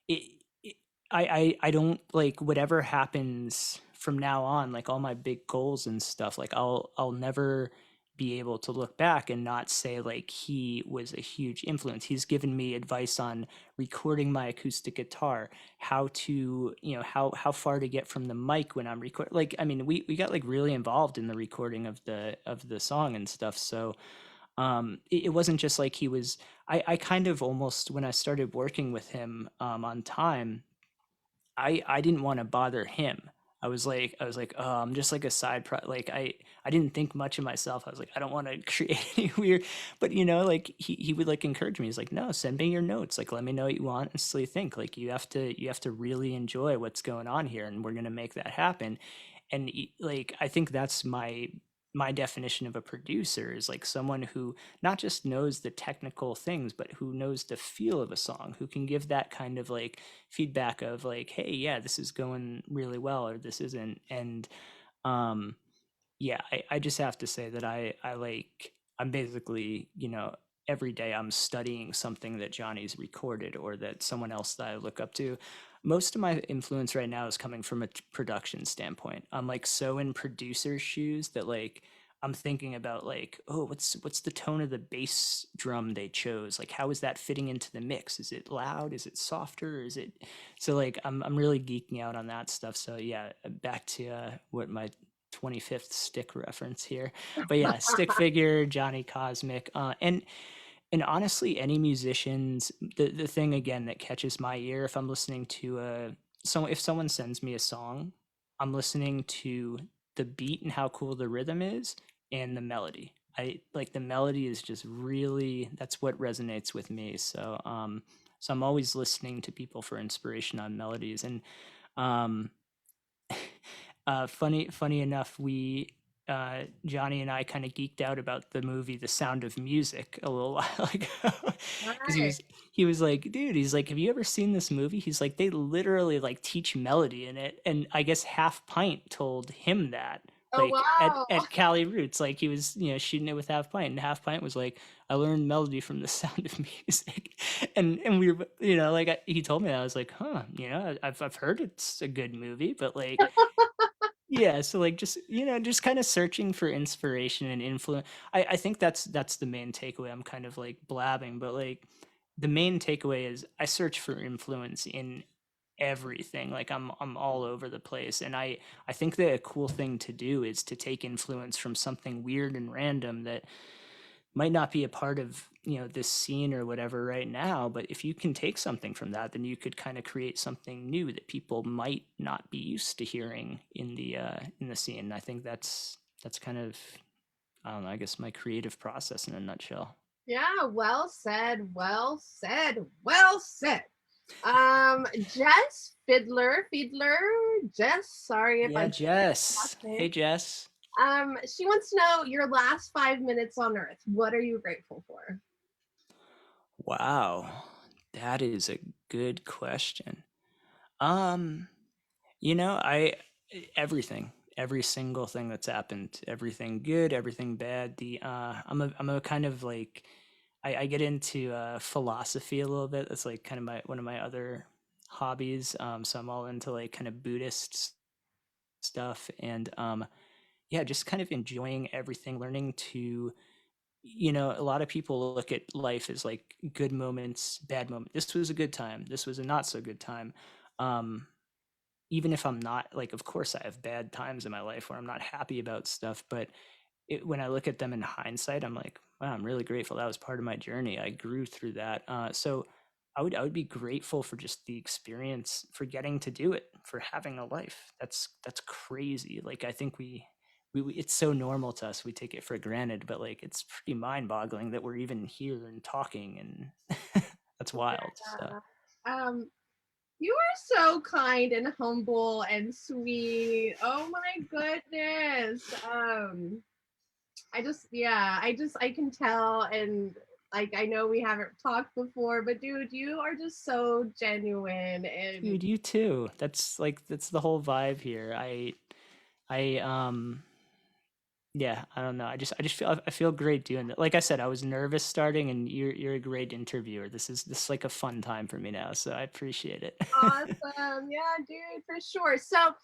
it, it I don't like, whatever happens from now on, like all my big goals and stuff, like I'll never be able to look back and not say like he was a huge influence. He's given me advice on recording my acoustic guitar, how to, how far to get from the mic when I'm recording. Like, I mean, we got like really involved in the recording of the song and stuff. So it wasn't just like he was. I kind of almost, when I started working with him on time, I didn't want to bother him. I was like, oh, I'm just like a like I didn't think much of myself. I was like, I don't want to create any weird, but like he would like encourage me. He's like, no, send me your notes. Like, let me know what you want and still think. Like, you have to really enjoy what's going on here, and we're gonna make that happen. And like, I think that's my definition of a producer, is like someone who not just knows the technical things, but who knows the feel of a song, who can give that kind of like feedback of like, hey, yeah, this is going really well, or this isn't. And um yeah, I just have to say that I'm basically, every day I'm studying something that Johnny's recorded or that someone else that I look up to. Most of my influence right now is coming from a production standpoint. I'm like so in producer's shoes that like I'm thinking about like, oh, what's the tone of the bass drum they chose? Like, how is that fitting into the mix? Is it loud? Is it softer? Is it so like I'm really geeking out on that stuff. So yeah, back to what my 25th stick reference here. But yeah, stick figure, Johnny Cosmic, and honestly, any musicians. The thing again that catches my ear if I'm listening to if someone sends me a song, I'm listening to the beat and how cool the rhythm is, and the melody. I like the melody is just really, that's what resonates with me. So I'm always listening to people for inspiration on melodies. And um funny enough, we Johnny and I kind of geeked out about the movie The Sound of Music a little while ago, because he Right. was he was like, dude, he's like, have you ever seen this movie? He's like, they literally like teach melody in it, and I guess Half Pint told him that. Oh Like at wow. at Cali Roots, like he was, shooting it with Half Pint, and Half Pint was like, I learned melody from The Sound of Music, and we were, like he told me that. I was like, huh, I've heard it's a good movie, but like, yeah, so like just just kind of searching for inspiration and influence. I think that's the main takeaway. I'm kind of like blabbing, but like the main takeaway is I search for influence in everything. Like I'm all over the place, and I think that a cool thing to do is to take influence from something weird and random that might not be a part of this scene or whatever right now, but if you can take something from that, then you could kind of create something new that people might not be used to hearing in the scene. I think that's kind of, I don't know, I guess my creative process in a nutshell. Yeah, well said, well said, well said. Jess Fiddler, Jess, sorry if I Yeah, butchered your last Jess. name. Hey, Jess. She wants to know your last 5 minutes on Earth. What are you grateful for? Wow, that is a good question. um I everything, every single thing that's happened, everything good, everything bad. I'm a kind of like, I get into philosophy a little bit. That's like kind of my one of my other hobbies. So I'm all into like kind of Buddhist stuff, and yeah, just kind of enjoying everything, learning to, a lot of people look at life as like good moments, bad moments. This was a good time. This was a not so good time. Um, Even if I'm not like, of course I have bad times in my life where I'm not happy about stuff, but when I look at them in hindsight, I'm like, wow, I'm really grateful. That was part of my journey. I grew through that. So I would be grateful for just the experience, for getting to do it, for having a life. That's crazy. Like, I think it's so normal to us. We take it for granted, but like, it's pretty mind boggling that we're even here and talking, and that's wild. So Um, you are so kind and humble and sweet. Oh my goodness. I can tell, and like I know we haven't talked before, but dude, you are just so genuine and dude, you too. That's the whole vibe here. I yeah, I don't know. I just feel great doing that. Like I said, I was nervous starting, and you're a great interviewer. This is like a fun time for me now, so I appreciate it. awesome. Yeah, dude, for sure. So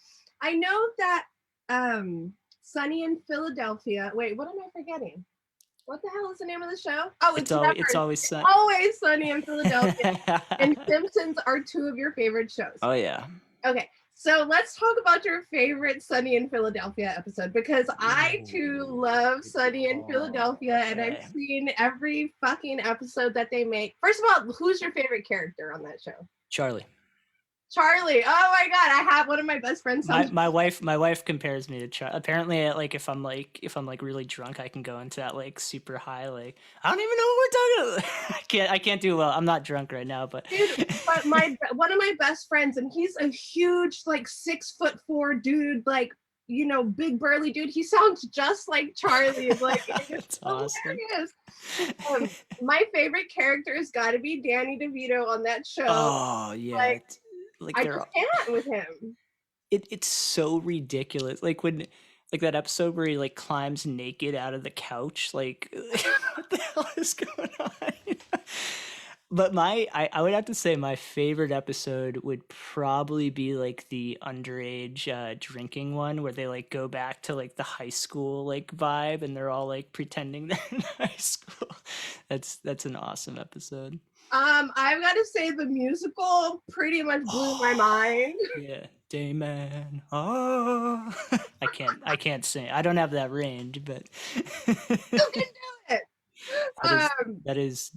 I know that um Sunny in Philadelphia. Wait, what am I forgetting? What the hell is the name of the show? Oh, it's never. it's always It's sun. always Sunny in Philadelphia. And Simpsons are two of your favorite shows. Oh yeah. Okay, so let's talk about your favorite Sunny in Philadelphia episode, because I too love Sunny in Philadelphia, and I've Okay. seen every fucking episode that they make. First of all, who's your favorite character on that show? Charlie. Charlie. Oh my god, I have one of my best friends. My wife compares me to Charlie. Apparently, like if I'm like really drunk, I can go into that like super high, like I don't even know what we're talking about. I can't do well. I'm not drunk right now, but Dude, but one of my best friends, and he's a huge like 6'4" dude, like, you know, big burly dude. He sounds just like Charlie. Like, it's awesome. hilarious. My favorite character has got to be Danny DeVito on that show. Oh yeah, like I just can't with him. It's so ridiculous. Like when like that episode where he like climbs naked out of the couch, like what the hell is going on? But I would have to say my favorite episode would probably be like the underage drinking one, where they like go back to like the high school like vibe and they're all like pretending they're in high school. That's an awesome episode. I've got to say the musical pretty much blew my mind. Yeah, Dayman. Oh, I can't sing. I don't have that range, but You can do it. That is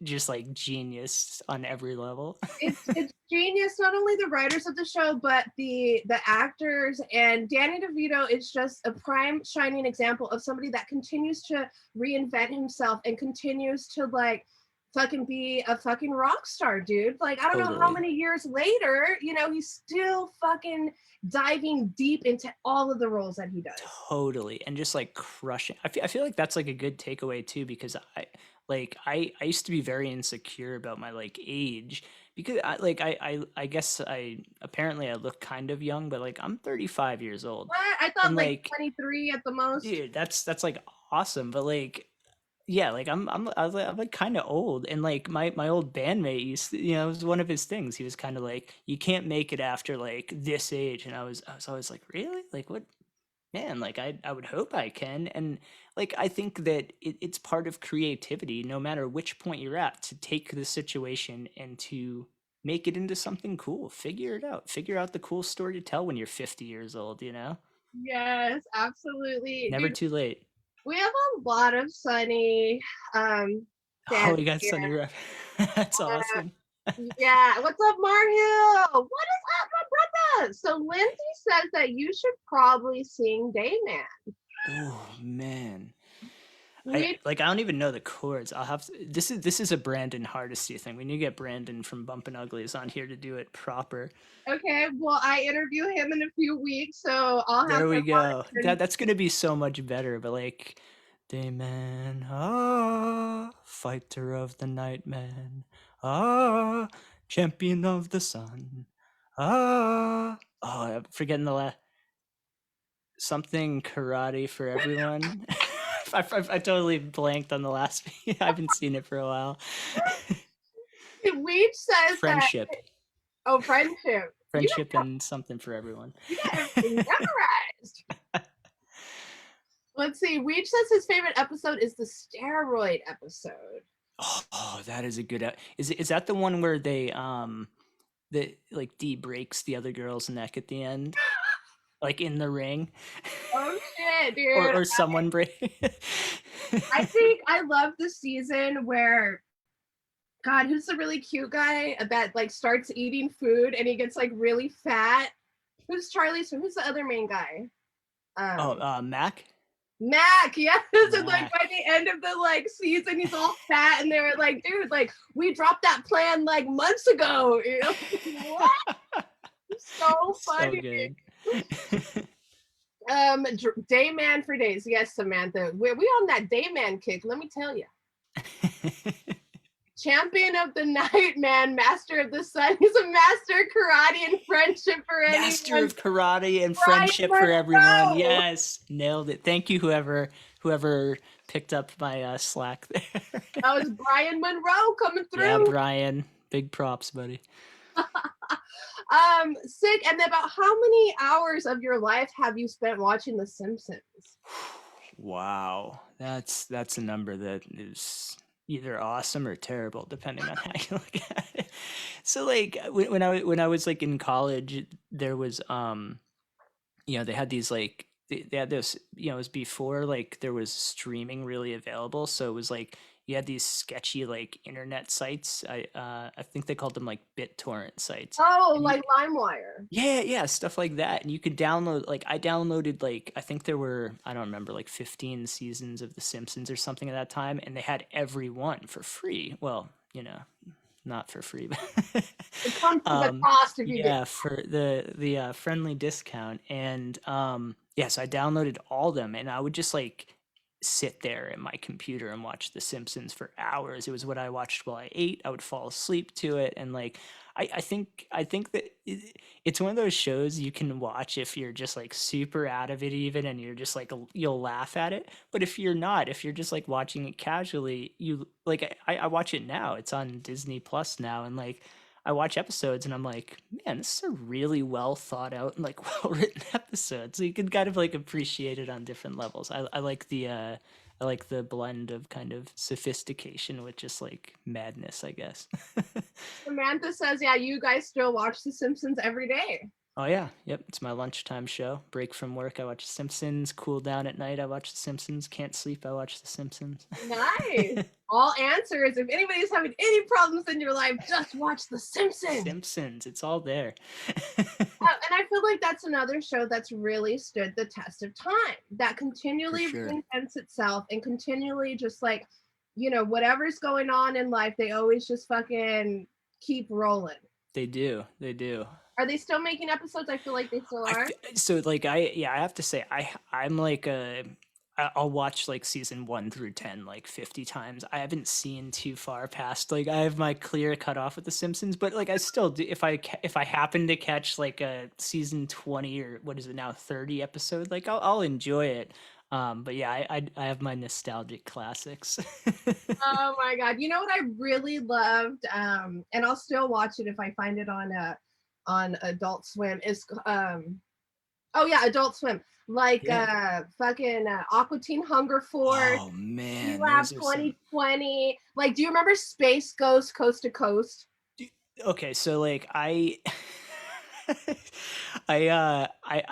just like genius on every level. It's genius. Not only the writers of the show, but the actors. And Danny DeVito is just a prime shining example of somebody that continues to reinvent himself and continues to like fucking be a fucking rock star, dude. Like, I don't know how many years later, you know, he's still fucking diving deep into all of the roles that he does. Totally. And just like crushing. I feel like that's like a good takeaway too, because I used to be very insecure about my like age, because I guess I apparently I look kind of young, but like I'm 35 years old. What? I thought And, like 23 at the most. Dude, that's like awesome, but like yeah, like I'm like kind of old, and like my old bandmate used to, you know, it was one of his things. He was kind of like, you can't make it after like this age, and I was always like, really, like what, man, like I would hope I can, and like I think that it's part of creativity, no matter which point you're at, to take the situation and to make it into something cool. Figure out the cool story to tell when you're 50 years old, you know. Yes, absolutely. Never Dude, too late. we have a lot of Sunny Oh, we got here. Sunny Ref. That's awesome. Yeah, what's up, Marhill? What is up, my brother? So Lindsay says that you should probably sing Dayman. Oh man, I don't even know the chords. I'll have to. This is a Brandon Hardesty thing. We need to get Brandon from Bumpin' Uglies on here to do it proper. Okay, well, I interview him in a few weeks, so I'll have. There we go. That's gonna be so much better. But like, Dayman, ah, fighter of the night, man, ah, champion of the sun, ah, oh, I'm forgetting the last. Something karate for everyone. I totally blanked on the last. I haven't seen it for a while. Weech says friendship. Friendship. Friendship and something for everyone. You got everything memorized. Let's see. Weech says his favorite episode is the steroid episode. Oh, that is a good. Is that the one where they like D breaks the other girl's neck at the end? Like in the ring. Oh shit, dude. or someone break. I think I love the season where, God, who's the really cute guy that like starts eating food and he gets like really fat? Who's Charlie's? Who's the other main guy? Mac. Mac, yes. Mac. And like by the end of the like season, he's all fat, and they were like, "Dude, like we dropped that plan like months ago." You know? What? So funny. So good. Dayman for days. Yes, Samantha. We on that Dayman kick, let me tell you. Champion of the night, man. Master of the sun. He's a master of karate and friendship for anyone. Master of karate and friendship for everyone. Yes, nailed it. Thank you, whoever picked up my slack there. That was Brian Monroe coming through. Yeah, Brian. Big props, buddy. Sick. And about how many hours of your life have you spent watching The Simpsons? Wow, that's a number that is either awesome or terrible, depending on how you look at it. So like when I was like in college, there was they had these like they had this, it was before like there was streaming really available, so it was like you had these sketchy like internet sites. I think they called them like BitTorrent sites, Oh, and you like LimeWire. yeah, yeah, stuff like that. And you could download, like, I downloaded, like, I think there were, I don't remember, like 15 seasons of The Simpsons or something at that time, and they had every one for free. Well, not for free, but It comes with a cost if you get. yeah, for the friendly discount. And yeah, so I downloaded all them, and I would just like sit there at my computer and watch The Simpsons for hours. It was what I watched while I ate. I would fall asleep to it, and like I think that it's one of those shows you can watch if you're just like super out of it even, and you're just like you'll laugh at it. But if you're not, if you're just like watching it casually, you like I watch it now. It's on Disney Plus now, and like I watch episodes and I'm like, man, this is a really well thought out and like well written episode. So you can kind of like appreciate it on different levels. I like the blend of kind of sophistication with just like madness, I guess. Samantha says, yeah, you guys still watch The Simpsons every day. Oh yeah, yep. It's my lunchtime show. Break from work, I watch The Simpsons. Cool down at night, I watch The Simpsons. Can't sleep, I watch The Simpsons. Nice. All answers. If anybody's having any problems in your life, just watch The Simpsons. Simpsons, it's all there. And I feel like that's another show that's really stood the test of time, that continually sure. reinvents itself and continually just like, whatever's going on in life, they always just fucking keep rolling. They do. They do. Are they still making episodes? I feel like they still are. So like I have to say I'm like I'll watch like season 1 through 10 like 50 times. I haven't seen too far past, like I have my clear cutoff with The Simpsons, but like I still do, if I happen to catch like a season 20 or what is it now 30 episode, like I'll enjoy it. But yeah, I have my nostalgic classics. Oh my god! You know what I really loved, and I'll still watch it if I find it on Adult Swim. Is oh yeah, Adult Swim. Like Yeah. fucking Aqua Teen Hunger Force, Oh G man, Lab those are some 2020. Like, do you remember Space Ghost Coast to Coast? okay, so like I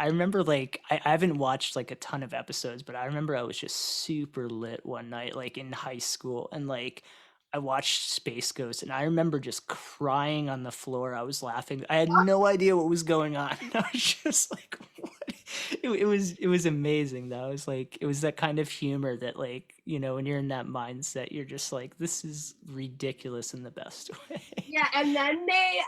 remember like I haven't watched like a ton of episodes, but I remember I was just super lit one night like in high school, and like I watched Space Ghost and I remember just crying on the floor. I was laughing. I had no idea what was going on. I was just like what? It was amazing though. It was like it was that kind of humor that like, when you're in that mindset, you're just like this is ridiculous in the best way. Yeah, and then they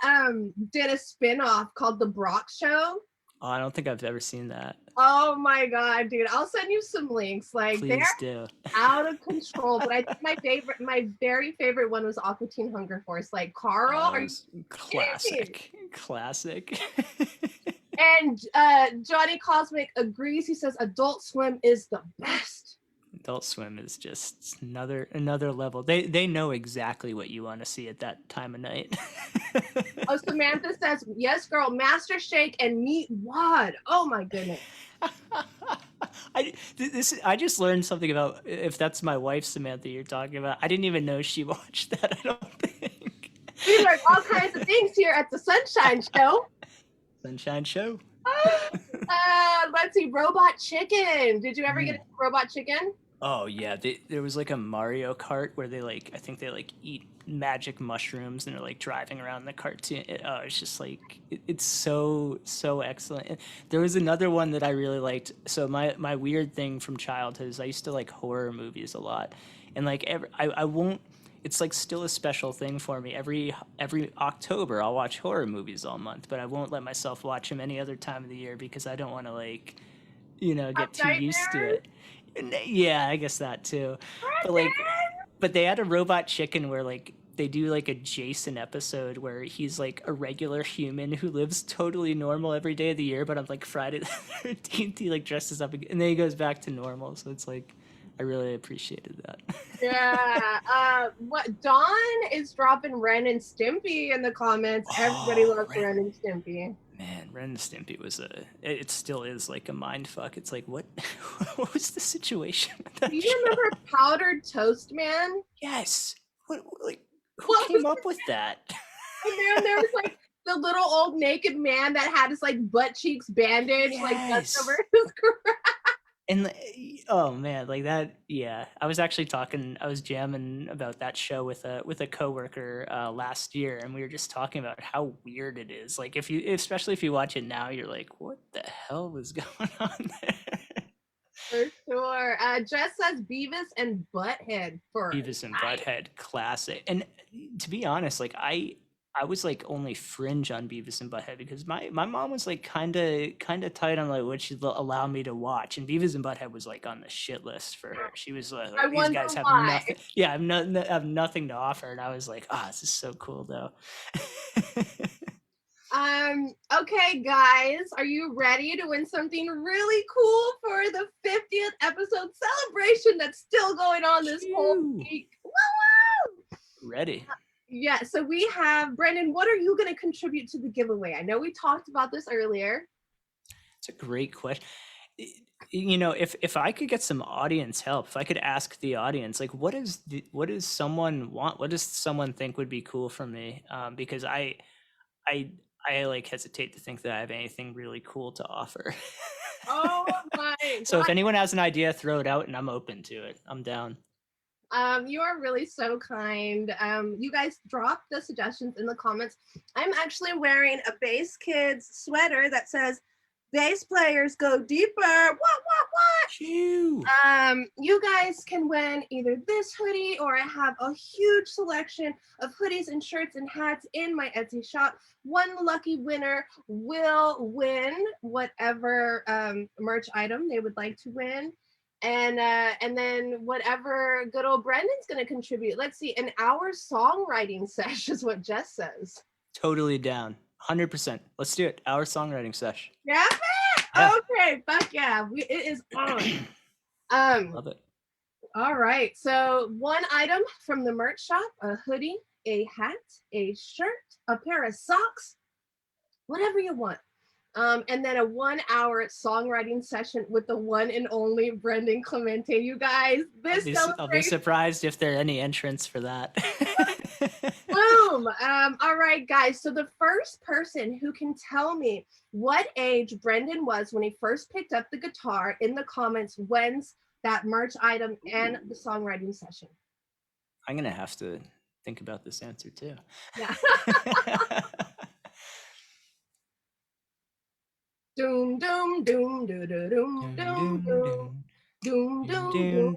did a spin-off called The Brock Show. Oh, I don't think I've ever seen that. Oh my god, dude. I'll send you some links. Like, they're Please do. out of control. But I think my very favorite one was Aqua Teen Hunger Force. Like, Carl, Oh, are it you was kidding me? classic. Classic. And Johnny Cosmic agrees. He says Adult Swim is the best. Adult Swim is just another level. They know exactly what you want to see at that time of night. Oh, Samantha says, yes, girl, Master Shake and Meat Wad. Oh my goodness. I just learned something about, if that's my wife Samantha you're talking about. I didn't even know she watched that, I don't think. We learn all kinds of things here at the Sunshine Show. Sunshine Show. Let's see, Robot Chicken. Did you ever get into Robot Chicken? Oh yeah, there was like a Mario Kart where they like, I think they like eat magic mushrooms and they're like driving around the cartoon. It's just like it's so excellent. And there was another one that I really liked. So my weird thing from childhood is I used to like horror movies a lot, and like I won't. It's like still a special thing for me. Every October I'll watch horror movies all month, but I won't let myself watch them any other time of the year because I don't want to like get too used to it. Yeah, I guess that too. But like, but they had a Robot Chicken where like they do like a Jason episode where he's like a regular human who lives totally normal every day of the year, but on like Friday the 13th he like dresses up and then he goes back to normal. So it's like I really appreciated that. Yeah. What Dawn is dropping Ren and Stimpy in the comments. Everybody Oh, loves Ren and Stimpy. man, Ren and Stimpy was it still is like a mind fuck. It's like, what what was the situation with Do that you show? remember Powdered Toast Man? Yes. Like, who Well, came up with that? and then there was like the little old naked man that had his like butt cheeks bandaged, like just over Yes. his crotch. And oh man, like that. Yeah, I was jamming about that show with a coworker last year, and we were just talking about how weird it is. Like, especially if you watch it now, you're like, what the hell was going on there? For sure. Jess says Beavis and Butthead for Beavis and life. Butthead, classic. And to be honest, like I was like only fringe on Beavis and Butthead because my mom was like kind of tight on like what she'd allow me to watch, and Beavis and Butthead was like on the shit list for her. She was I like, these wonder guys have why. nothing. Yeah, have nothing to offer, and I was like, ah, this is so cool though. Okay, guys, are you ready to win something really cool for the 50th episode celebration that's still going on this whole Phew. week? Woo! Ready? Yeah, so we have Brendan. What are you going to contribute to the giveaway? I know we talked about this earlier. It's a great question. You know, if I could get some audience help, if I could ask the audience, like, what does someone want? What does someone think would be cool for me? Because I I like hesitate to think that I have anything really cool to offer. Oh my So if God. anyone has an idea, throw it out, and I'm open to it. I'm down. You are really so kind. You guys drop the suggestions in the comments. I'm actually wearing a Bass Kids sweater that says bass players go deeper. What? Phew. You guys can win either this hoodie, or I have a huge selection of hoodies and shirts and hats in my Etsy shop. One lucky winner will win whatever merch item they would like to win. And then whatever good old Brendan's gonna contribute. Let's see, an hour songwriting sesh is what Jess says. Totally down. 100%. Let's do it. Our songwriting sesh. Yeah. Yeah. Okay, fuck yeah. It is on. Love it. All right. So one item from the merch shop: a hoodie, a hat, a shirt, a pair of socks, whatever you want. And then a 1 hour songwriting session with the one and only Brendan Clemente. You guys, this I'll be surprised if there are any entrants for that. Boom. All right, guys. So the first person who can tell me what age Brendan was when he first picked up the guitar in the comments wins that merch item and the songwriting session. I'm gonna have to think about this answer too. Yeah. Doom doom doom doom doom doom doom doom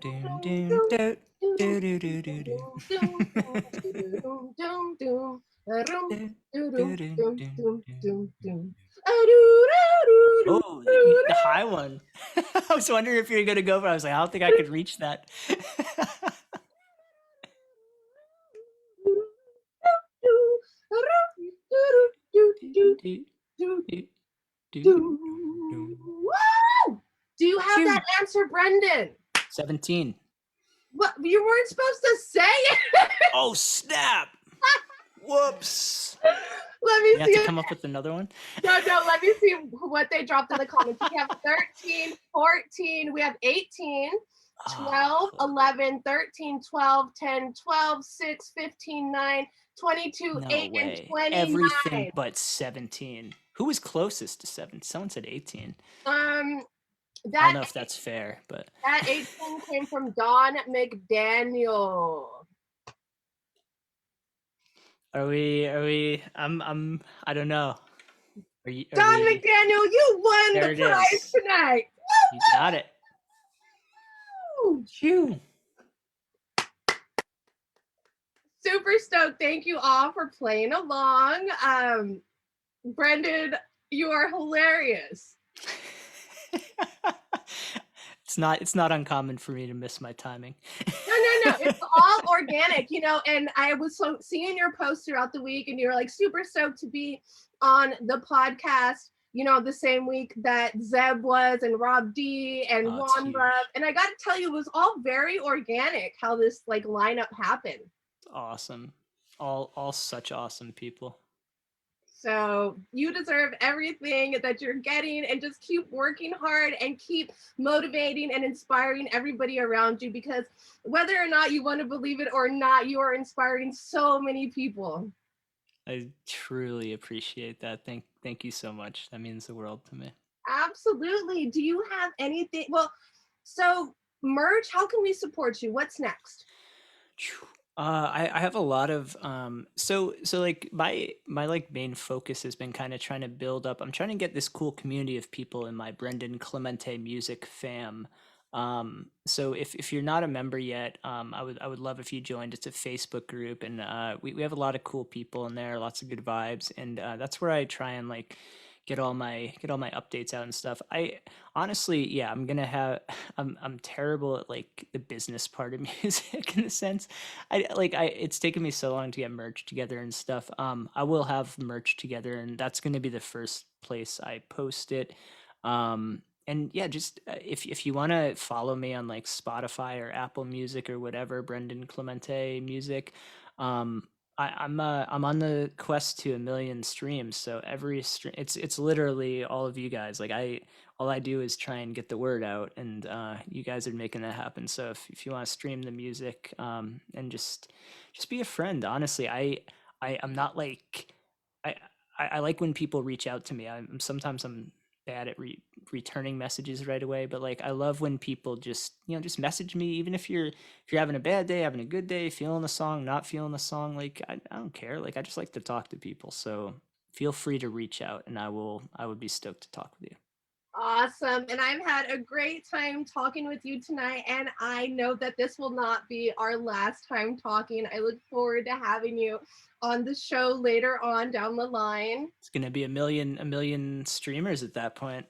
doom doom. Oh, the high one. I was wondering if you were gonna go, but I was like, I don't think I could reach that. Do you have that answer, Brendan? 17. What? You weren't supposed to say it. Oh snap! Whoops. Let me You see. have to come up with another one. No, let me see what they dropped in the comments. We have 13, 14, we have 18, 12, 11, 13, 12, 10, 12, 6, 15, 9, 22, No 8, way. and 29. Everything but 17. Who was closest to 7? Someone said 18. I don't know if that's fair, but that 18 came from Don McDaniel. Are we I don't know. Don McDaniel, you won There the prize tonight. You got it. Phew. Super stoked. Thank you all for playing along. Brendan, you are hilarious. It's not uncommon for me to miss my timing. No. It's all organic, and I was seeing your posts throughout the week, and you're like super stoked to be on the podcast. the same week that Zeb was and Rob D and Oh, it's Juan Love. huge. And I got to tell you, it was all very organic how this like lineup happened. It's awesome. All such awesome people. So you deserve everything that you're getting, and just keep working hard and keep motivating and inspiring everybody around you, because whether or not you want to believe it or not, you are inspiring so many people. I truly appreciate that. Thank you so much. That means the world to me. Absolutely. Do you have anything? Well, so merch, how can we support you? What's next? Phew. I have a lot of so like my like main focus has been kind of trying to build up. I'm trying to get this cool community of people in my Brendan Clemente music fam. So if you're not a member yet, I would love if you joined. It's a Facebook group, and we have a lot of cool people in there, lots of good vibes, and that's where I try and like get all my updates out and stuff. I honestly, yeah, I'm gonna have I'm terrible at like the business part of music in a sense. I it's taken me so long to get merch together and stuff. I will have merch together, and that's gonna be the first place I post it. And yeah, just if you want to follow me on like Spotify or Apple Music or whatever, Brendan Clemente Music. Um, I'm on the quest to 1 million streams. So every stream, it's literally all of you guys. Like all I do is try and get the word out, and you guys are making that happen. So if you want to stream the music, and just be a friend. Honestly, I'm not like I I like when people reach out to me. I'm bad at returning messages right away, but like I love when people just message me, even if you're having a bad day, having a good day, feeling the song, not feeling the song. Like I don't care. Like I just like to talk to people. So feel free to reach out, and I would be stoked to talk with you. Awesome. And I've had a great time talking with you tonight. And I know that this will not be our last time talking. I look forward to having you on the show later on down the line. It's gonna be a million streamers at that point.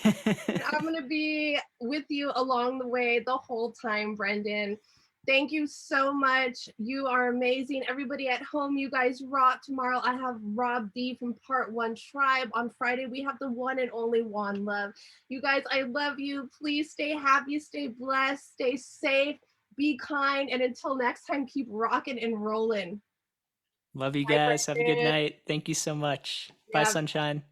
And I'm going to be with you along the way the whole time, Brendan. Thank you so much. You are amazing. Everybody at home, you guys rock. Tomorrow, I have Rob D from Part One Tribe. On Friday, we have the one and only Juan Love. You guys, I love you. Please stay happy, stay blessed, stay safe, be kind. And until next time, keep rocking and rolling. Love you Bye, guys. Have a good Brendan. night. Thank you so much. Bye, Yeah, sunshine.